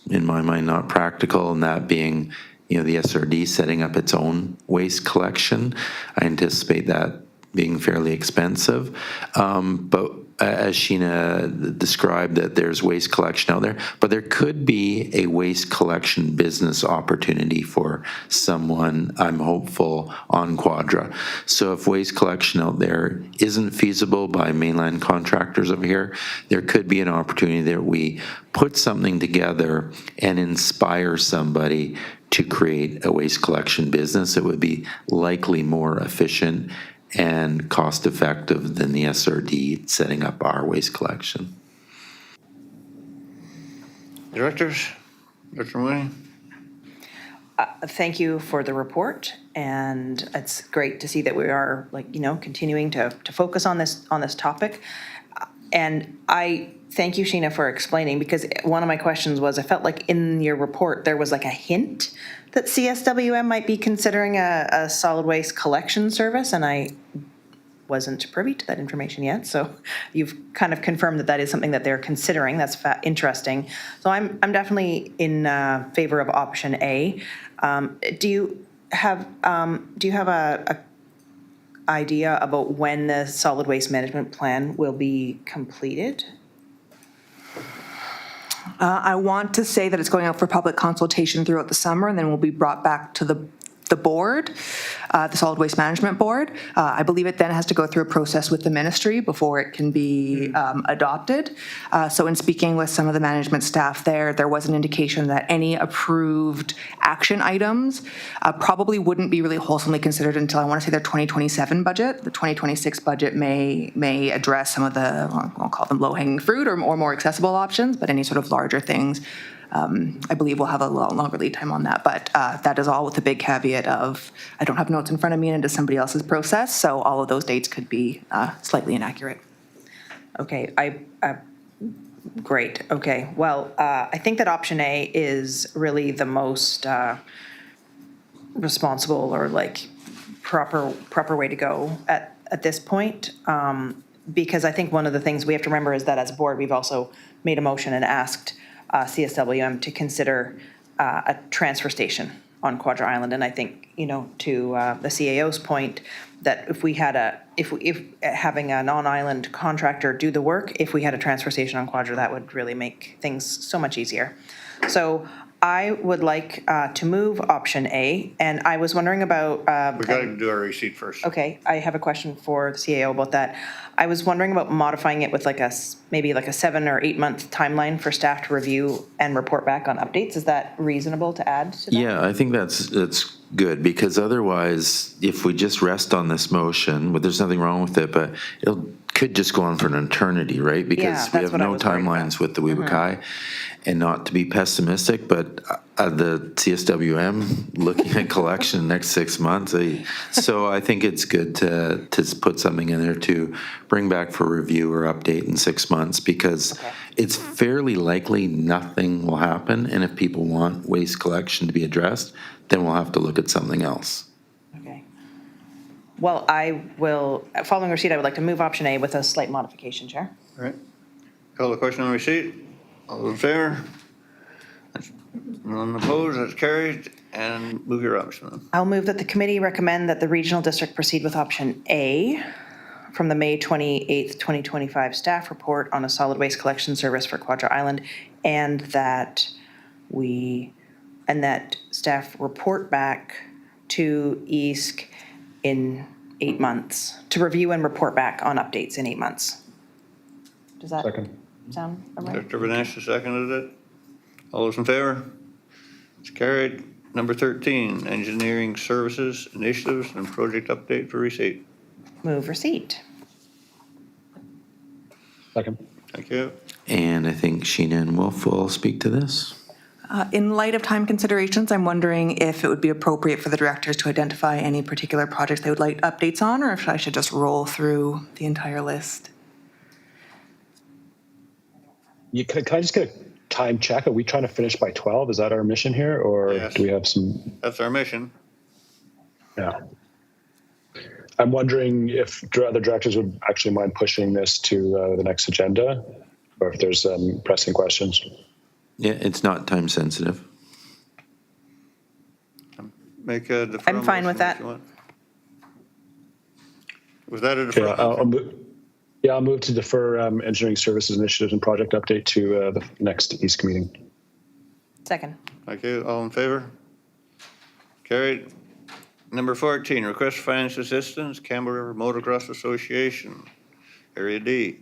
in my mind, not practical, and that being the SRD setting up its own waste collection. I anticipate that being fairly expensive. But as Sheena described, that there's waste collection out there, but there could be a waste collection business opportunity for someone, I'm hopeful, on Quadra. So if waste collection out there isn't feasible by mainland contractors over here, there could be an opportunity that we put something together and inspire somebody to create a waste collection business. It would be likely more efficient and cost-effective than the SRD setting up our waste collection. Directors, Dr. Mooney? Thank you for the report, and it's great to see that we are continuing to focus on this topic. And I thank you, Sheena, for explaining, because one of my questions was, I felt like in your report there was like a hint that CSWM might be considering a solid waste collection service, and I wasn't privy to that information yet. So you've kind of confirmed that that is something that they're considering. That's interesting. So I'm definitely in favor of option A. Do you have a idea about when the solid waste management plan will be completed? I want to say that it's going out for public consultation throughout the summer and then will be brought back to the board, the Solid Waste Management Board. I believe it then has to go through a process with the ministry before it can be adopted. So in speaking with some of the management staff there was an indication that any approved action items probably wouldn't be really wholesomely considered until I want to say their 2027 budget. The 2026 budget may address some of the, I'll call them low-hanging fruit or more accessible options, but any sort of larger things I believe we'll have a lot longer lead time on that, but that is all with the big caveat of I don't have notes in front of me and into somebody else's process, so all of those dates could be slightly inaccurate. Okay, great. Okay, well, I think that option A is really the most responsible or like proper way to go at this point, because I think one of the things we have to remember is that as a board, we've also made a motion and asked CSWM to consider a transfer station on Quadra Island. And I think, to the CAO's point, that if we had if having a non-island contractor do the work, if we had a transfer station on Quadra, that would really make things so much easier. So I would like to move option A, and I was wondering about. We got to do our receipt first. Okay, I have a question for the CAO about that. I was wondering about modifying it with maybe a 7 or 8 month timeline for staff to review and report back on updates. Is that reasonable to add to that? Yeah, I think that's good, because otherwise, if we just rest on this motion, but there's nothing wrong with it, but it could just go on for an eternity, right? Because we have no timelines with the Webukai. And not to be pessimistic, but the CSWM looking at collection next 6 months. So I think it's good to put something in there to bring back for review or update in 6 months, because it's fairly likely nothing will happen. And if people want waste collection to be addressed, then we'll have to look at something else. Okay. Well, I will, following receipt, I would like to move option A with a slight modification, Chair. All right. Call the question on receipt. All those in favor? None opposed, that's carried. And move your option then. I'll move that the committee recommend that the regional district proceed with option A from the May 28th, 2025 staff report on a solid waste collection service for Quadra Island, and that staff report back to EASC in 8 months, to review and report back on updates in 8 months. Does that sound all right? Dr. Vanessa seconded it. All those in favor? It's carried. Number 13, engineering services, initiatives, and project update for receipt. Move receipt. Second. Thank you. And I think Sheena and Wolf will speak to this. In light of time considerations, I'm wondering if it would be appropriate for the directors to identify any particular projects they would like updates on, or if I should just roll through the entire list. Can I just get a time check? Are we trying to finish by 12? Is that our mission here, or Yes. do we have some? That's our mission. Yeah. I'm wondering if other directors would actually mind pushing this to the next agenda, or if there's pressing questions. Yeah, it's not time sensitive. Make a deferral. I'm fine with motion if that. you want. Was that a deferral? I'll move to defer engineering services initiatives and project update to the next EASC meeting. Second. Thank you. All in favor? Carried. Number 14, request for financial assistance, Campbell River Motocross Association, Area D.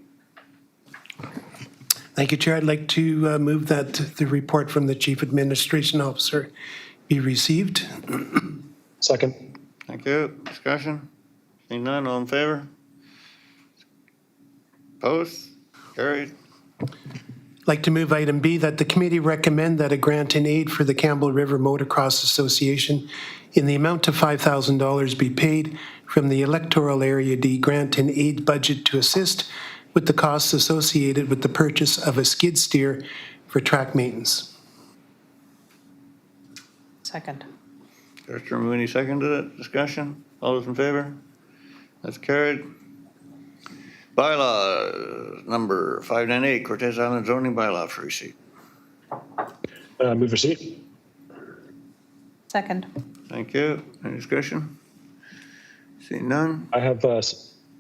Thank you, Chair. I'd like to move that the report from the Chief Administration Officer be received. Second. Thank you. Discussion? Seeing none, all in favor? Opposed? Carried. I'd like to move item B, that the committee recommend that a grant in aid for the Campbell River Motocross Association in the amount of $5,000 be paid from the Electoral Area D grant and aid budget to assist with the costs associated with the purchase of a skid steer for track maintenance. Second. Director Mooney seconded it. Discussion? All those in favor? That's carried. Bylaw number 598, Cortez Island zoning bylaw for receipt. Move receipt. Second. Thank you. Any discussion? Seeing none? I have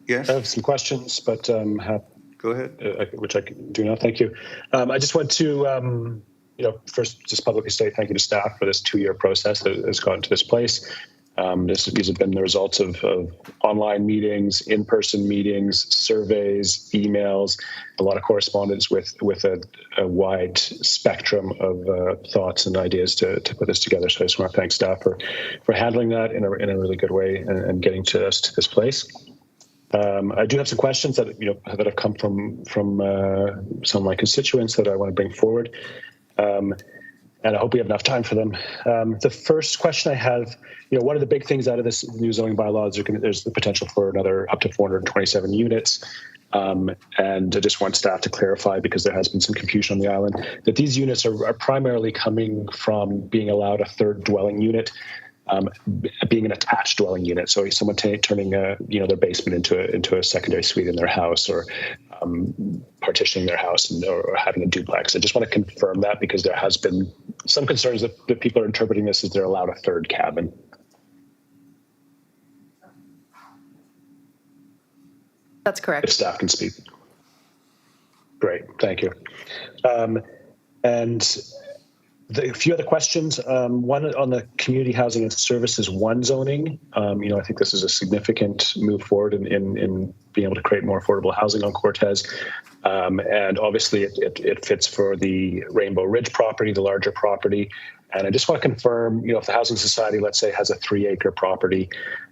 Yes, I have some questions, but go ahead. which I can do now. Thank you. I just want to, first just publicly say thank you to staff for this 2-year process that has gotten to this place. These have been the results of online meetings, in-person meetings, surveys, emails, a lot of correspondence with a wide spectrum of thoughts and ideas to put this together. So I just want to thank staff for handling that in a really good way and getting to us to this place. I do have some questions that that have come from some of my constituents that I want to bring forward. And I hope we have enough time for them. The first question I have, one of the big things out of this new zoning bylaw is there's the potential for another up to 427 units. And I just want staff to clarify, because there has been some confusion on the island, that these units are primarily coming from being allowed a third dwelling unit, being an attached dwelling unit. So someone turning their basement into a secondary suite in their house, or partitioning their house or having a duplex. I just want to confirm that, because there has been some concerns that people are interpreting this as they're allowed a third cabin. That's correct. If staff can speak. Great, thank you. And a few other questions. One on the community housing and services 1 zoning. I think this is a significant move forward in being able to create more affordable housing on Cortez. And obviously it fits for the Rainbow Ridge property, the larger property. And I just want to confirm, if the Housing Society, let's say, has a 3-acre property,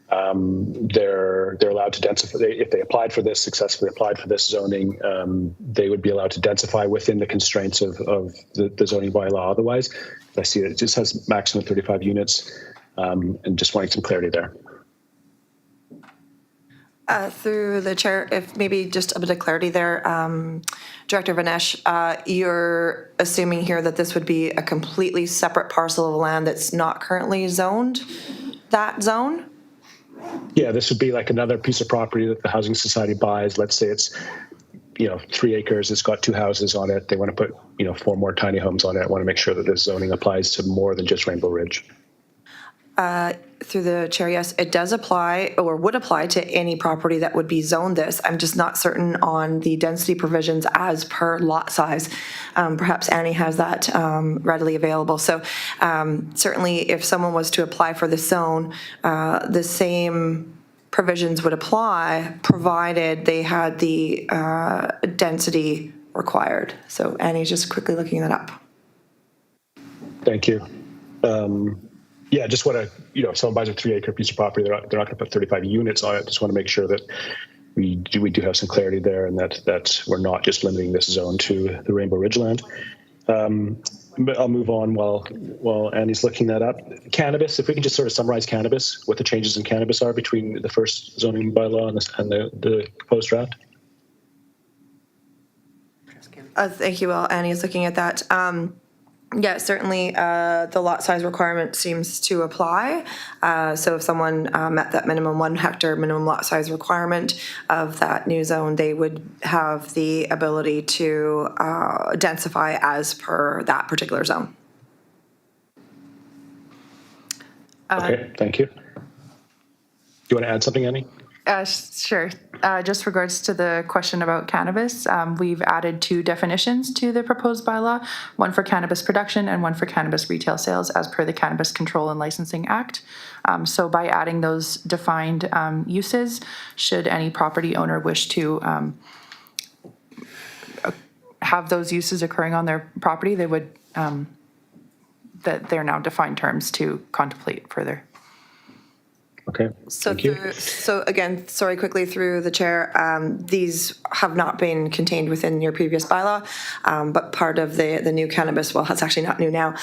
they're allowed to densify. If they successfully applied for this zoning, they would be allowed to densify within the constraints of the zoning bylaw. Otherwise, I see it just has maximum 35 units, and just wanting some clarity there. Through the chair, if maybe just a bit of clarity there, Director Vanesh, you're assuming here that this would be a completely separate parcel of land that's not currently zoned, that zone? Yeah, this would be like another piece of property that the Housing Society buys. Let's say it's 3 acres, it's got 2 houses on it. They want to put 4 more tiny homes on it. I want to make sure that this zoning applies to more than just Rainbow Ridge. Through the chair, yes, it does apply, or would apply to any property that would be zoned this. I'm just not certain on the density provisions as per lot size. Perhaps Annie has that readily available. So certainly if someone was to apply for the zone, the same provisions would apply, provided they had the density required. So Annie's just quickly looking that up. Thank you. Yeah, just want to, if someone buys a 3-acre piece of property, they're not going to put 35 units on it. Just want to make sure that we do have some clarity there, and that we're not just limiting this zone to the Rainbow Ridge land. But I'll move on while Annie's looking that up. Cannabis, if we can just sort of summarize cannabis, what the changes in cannabis are between the first zoning bylaw and the proposed draft. Thank you, while Annie is looking at that. Yeah, certainly the lot size requirement seems to apply. So if someone met that minimum 1 hectare minimum lot size requirement of that new zone, they would have the ability to densify as per that particular zone. Okay, thank you. Do you want to add something, Annie? Sure. Just regards to the question about cannabis, we've added 2 definitions to the proposed bylaw, one for cannabis production and one for cannabis retail sales as per the Cannabis Control and Licensing Act. So by adding those defined uses, should any property owner wish to have those uses occurring on their property, they would, that they're now defined terms to contemplate further. Okay, thank you. So again, sorry, quickly through the chair, these have not been contained within your previous bylaw, but part of the new cannabis, well, it's actually not new now,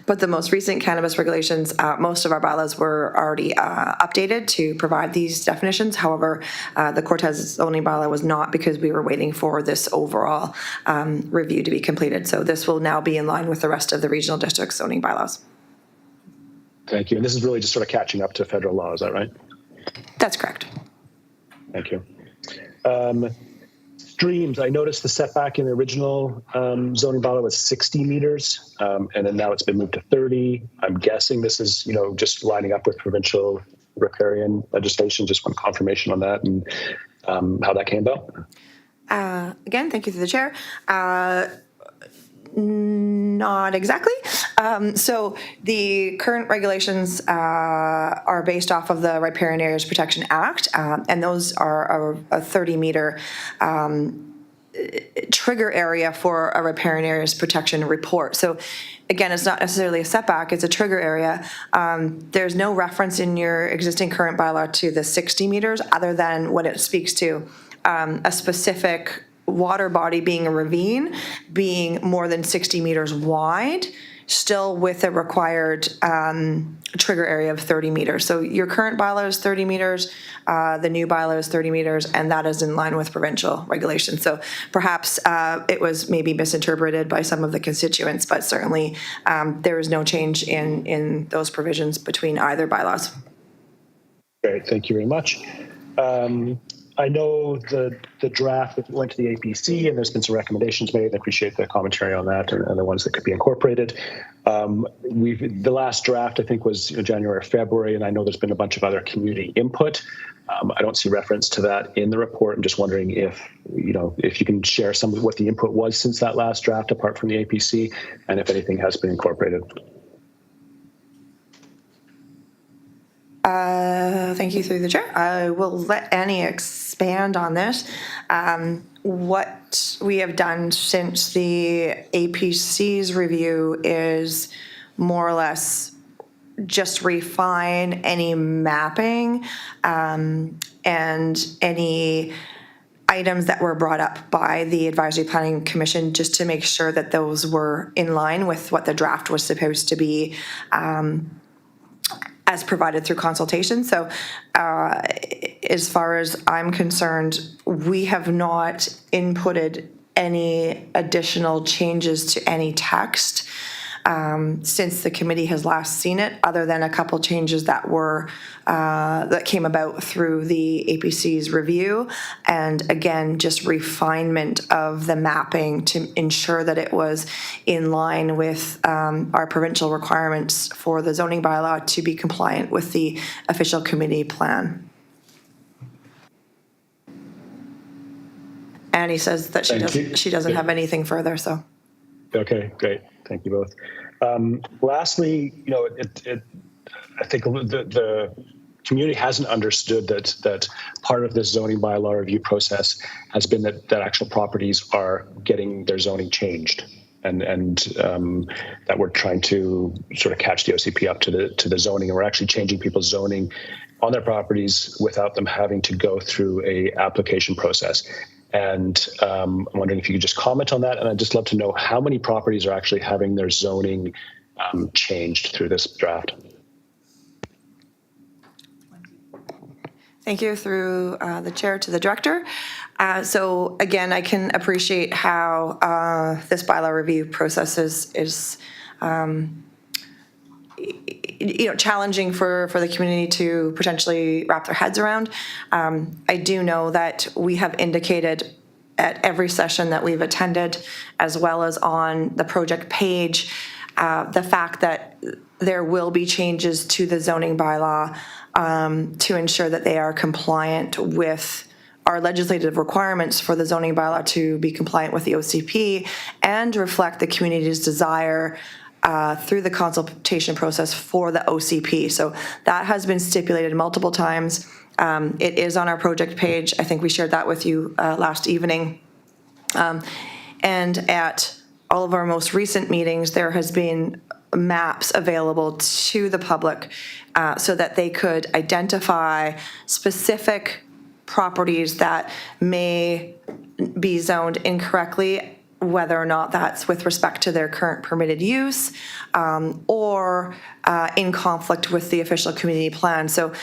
but the most recent cannabis regulations, most of our bylaws were already updated to provide these definitions. However, the Cortez zoning bylaw was not, because we were waiting for this overall review to be completed. So this will now be in line with the rest of the regional district zoning bylaws. Thank you. And this is really just sort of catching up to federal law, is that right? That's correct. Thank you. Streams, I noticed the setback in the original zoning bylaw was 60 meters, and then now it's been moved to 30. I'm guessing this is, just lining up with provincial riparian legislation. Just want confirmation on that and how that came about. Again, thank you through the chair. Not exactly. So the current regulations are based off of the Riparian Areas Protection Act, and those are a 30-meter trigger area for a Riparian Areas Protection report. So again, it's not necessarily a setback, it's a trigger area. There's no reference in your existing current bylaw to the 60 meters other than what it speaks to a specific water body being a ravine, being more than 60 meters wide, still with a required trigger area of 30 meters. So your current bylaw is 30 meters, the new bylaw is 30 meters, and that is in line with provincial regulations. So perhaps it was maybe misinterpreted by some of the constituents, but certainly there is no change in those provisions between either bylaws. Great, thank you very much. I know the draft went to the APC and there's been some recommendations made. I appreciate the commentary on that and the ones that could be incorporated. The last draft, I think, was January or February, and I know there's been a bunch of other community input. I don't see reference to that in the report. I'm just wondering if you can share some of what the input was since that last draft, apart from the APC, and if anything has been incorporated. Thank you through the chair. I will let Annie expand on this. What we have done since the APC's review is more or less just refine any mapping and any items that were brought up by the Advisory Planning Commission, just to make sure that those were in line with what the draft was supposed to be as provided through consultation. So as far as I'm concerned, we have not inputted any additional changes to any text since the committee has last seen it, other than a couple changes that were that came about through the APC's review, and again, just refinement of the mapping to ensure that it was in line with our provincial requirements for the zoning bylaw to be compliant with the official committee plan. Annie says that she doesn't have anything further, so. Okay, great. Thank you both. Lastly, I think the community hasn't understood that part of this zoning bylaw review process has been that actual properties are getting their zoning changed, and that we're trying to sort of catch the OCP up to the zoning, and we're actually changing people's zoning on their properties without them having to go through a application process. And I'm wondering if you could just comment on that. And I'd just love to know how many properties are actually having their zoning changed through this draft. Thank you through the chair to the director. So again, I can appreciate how this bylaw review process is challenging for the community to potentially wrap their heads around. I do know that we have indicated at every session that we've attended, as well as on the project page, the fact that there will be changes to the zoning bylaw to ensure that they are compliant with our legislative requirements for the zoning bylaw to be compliant with the OCP and reflect the community's desire through the consultation process for the OCP. So that has been stipulated multiple times. It is on our project page. I think we shared that with you last evening. And at all of our most recent meetings, there has been maps available to the public so that they could identify specific properties that may be zoned incorrectly, whether or not that's with respect to their current permitted use or in conflict with the official community plan. So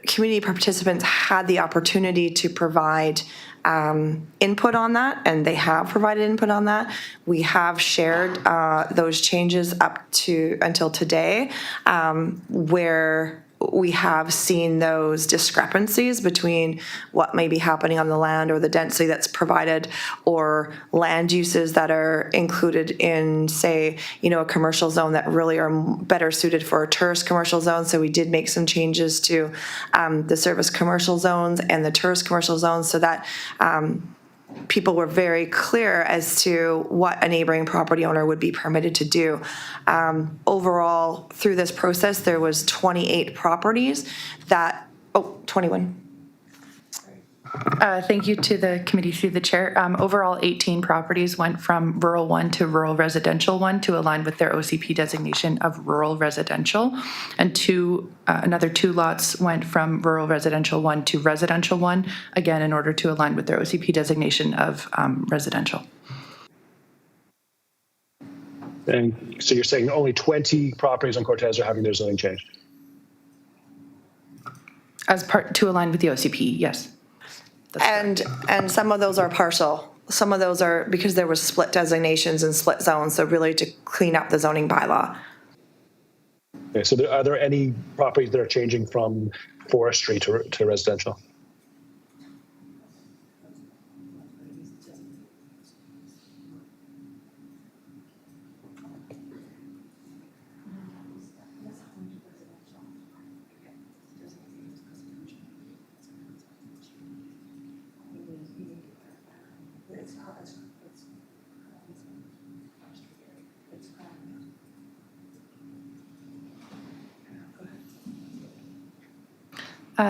community participants had the opportunity to provide input on that, and they have provided input on that. We have shared those changes up to until today, where we have seen those discrepancies between what may be happening on the land or the density that's provided or land uses that are included in, say, a commercial zone that really are better suited for a tourist commercial zone. So we did make some changes to the service commercial zones and the tourist commercial zones so that people were very clear as to what a neighboring property owner would be permitted to do. Overall, through this process, there was 28 properties that, 21. Thank you to the committee through the chair. Overall, 18 properties went from rural 1 to rural residential 1 to align with their OCP designation of rural residential. And another 2 lots went from rural residential 1 to residential 1, again, in order to align with their OCP designation of residential. And so you're saying only 20 properties on Cortez are having their zoning changed? As part to align with the OCP, yes. And some of those are partial. Some of those are because there was split designations and split zones, so really to clean up the zoning bylaw. Okay, so are there any properties that are changing from forestry to residential?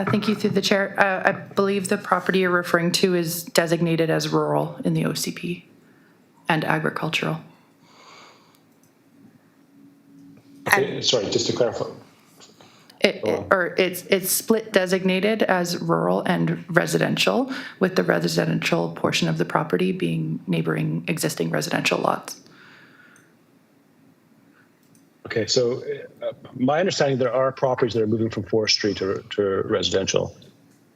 Thank you through the chair. I believe the property you're referring to is designated as rural in the OCP and agricultural. Okay, sorry, just to clarify. It's split designated as rural and residential, with the residential portion of the property being neighboring existing residential lots. Okay, so my understanding, there are properties that are moving from forestry to residential.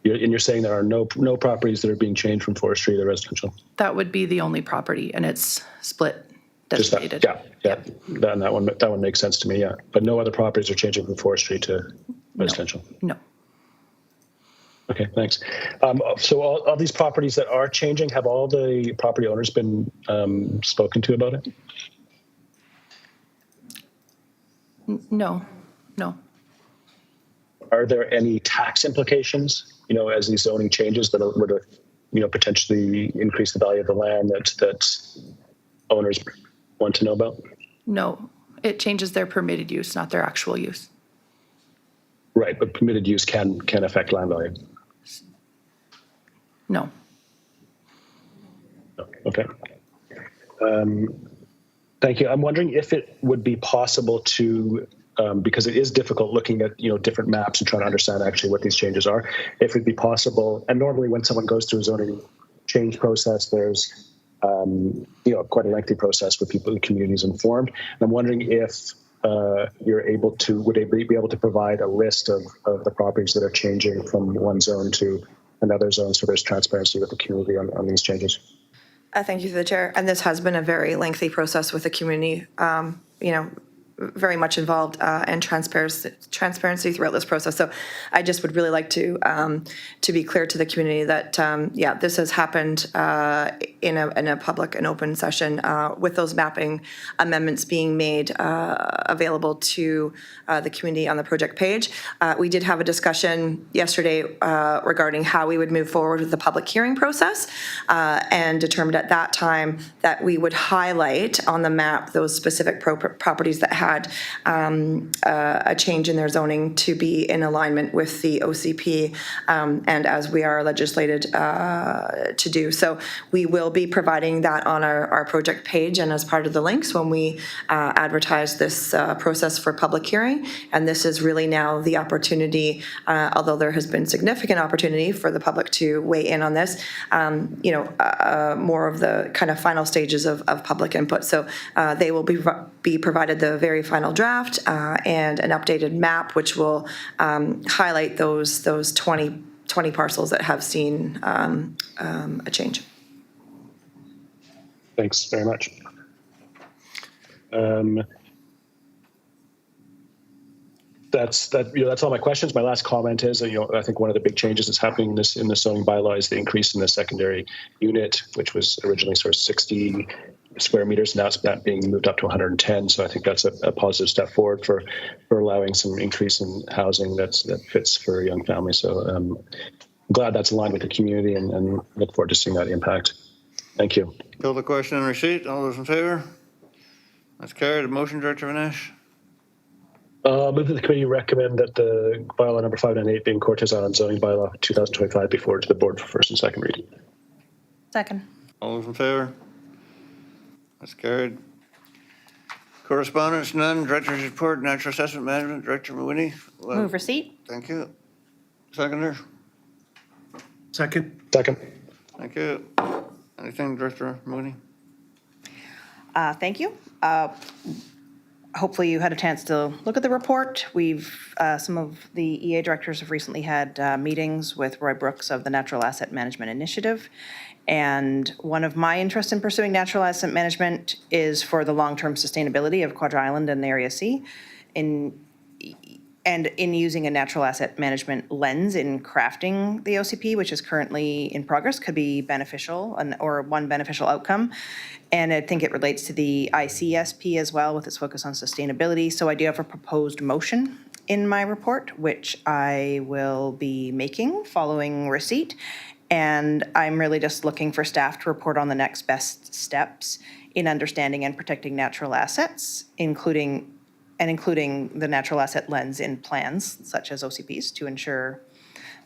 And you're saying there are no properties that are being changed from forestry to residential? That would be the only property, and it's split designated. Yeah. That one makes sense to me, yeah. But no other properties are changing from forestry to residential? No. Okay, thanks. So all these properties that are changing, have all the property owners been spoken to about it? No. Are there any tax implications, as these zoning changes that would, potentially increase the value of the land that owners want to know about? No. It changes their permitted use, not their actual use. Right, but permitted use can affect land value. No. Okay. Thank you. I'm wondering if it would be possible to, because it is difficult looking at different maps and trying to understand actually what these changes are, if it'd be possible. And normally when someone goes through a zoning change process, there's quite a lengthy process with people, communities informed. And I'm wondering if would they be able to provide a list of the properties that are changing from one zone to another zone, so there's transparency with the community on these changes? Thank you to the chair. And this has been a very lengthy process with the community, very much involved and transparency throughout this process. So I just would really like to be clear to the community that, this has happened in a public and open session with those mapping amendments being made available to the community on the project page. We did have a discussion yesterday regarding how we would move forward with the public hearing process and determined at that time that we would highlight on the map those specific properties that had a change in their zoning to be in alignment with the OCP and as we are legislated to do. So we will be providing that on our project page and as part of the links when we advertise this process for public hearing. And this is really now the opportunity, although there has been significant opportunity for the public to weigh in on this, more of the kind of final stages of public input. So they will be provided the very final draft and an updated map, which will highlight those 20 parcels that have seen a change. Thanks very much. that's all my questions. My last comment is, I think one of the big changes that's happening in the zoning bylaw is the increase in the secondary unit, which was originally sort of 60 square meters. Now it's being moved up to 110. So I think that's a positive step forward for allowing some increase in housing that fits for young families. So I'm glad that's aligned with the community and look forward to seeing that impact. Thank you. Call the question and receipt. All those in favor? That's carried. Motion, Director Vinesh. Move that the committee recommend that the bylaw number 598 being Cortez Island zoning bylaw 2025 be forwarded to the board for first and second reading. Second. All those in favor? That's carried. Correspondence, none. Director's report, Natural Assessment Management, Director Mooney. Move receipt. Thank you. Seconder? Second. Second. Thank you. Anything, Director Mooney? Thank you. Hopefully you had a chance to look at the report. Some of the EA directors have recently had meetings with Roy Brooks of the Natural Asset Management Initiative. And one of my interests in pursuing natural asset management is for the long-term sustainability of Quadra Island and the Area C. And in using a natural asset management lens in crafting the OCP, which is currently in progress, could be beneficial or one beneficial outcome. And I think it relates to the ICSP as well with its focus on sustainability. So I do have a proposed motion in my report, which I will be making following receipt. And I'm really just looking for staff to report on the next best steps in understanding and protecting natural assets, including the natural asset lens in plans such as OCPs to ensure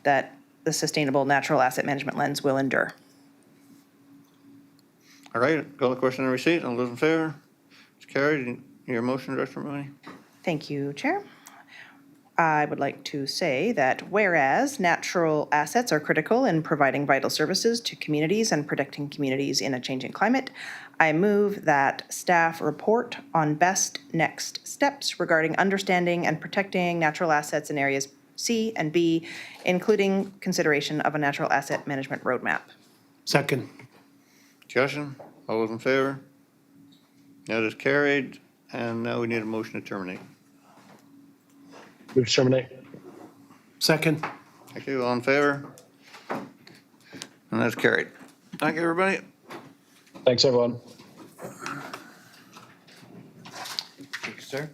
that the sustainable natural asset management lens will endure. All right, call the question and receipt. All those in favor? It's carried. Your motion, Director Mooney. Thank you, Chair. I would like to say that whereas natural assets are critical in providing vital services to communities and protecting communities in a changing climate, I move that staff report on best next steps regarding understanding and protecting natural assets in areas C and B, including consideration of a natural asset management roadmap. Second. Discussion. All those in favor? That is carried. And now we need a motion to terminate. Move to terminate. Second. Thank you. All in favor? And that's carried. Thank you, everybody. Thanks, everyone. Thank you, sir.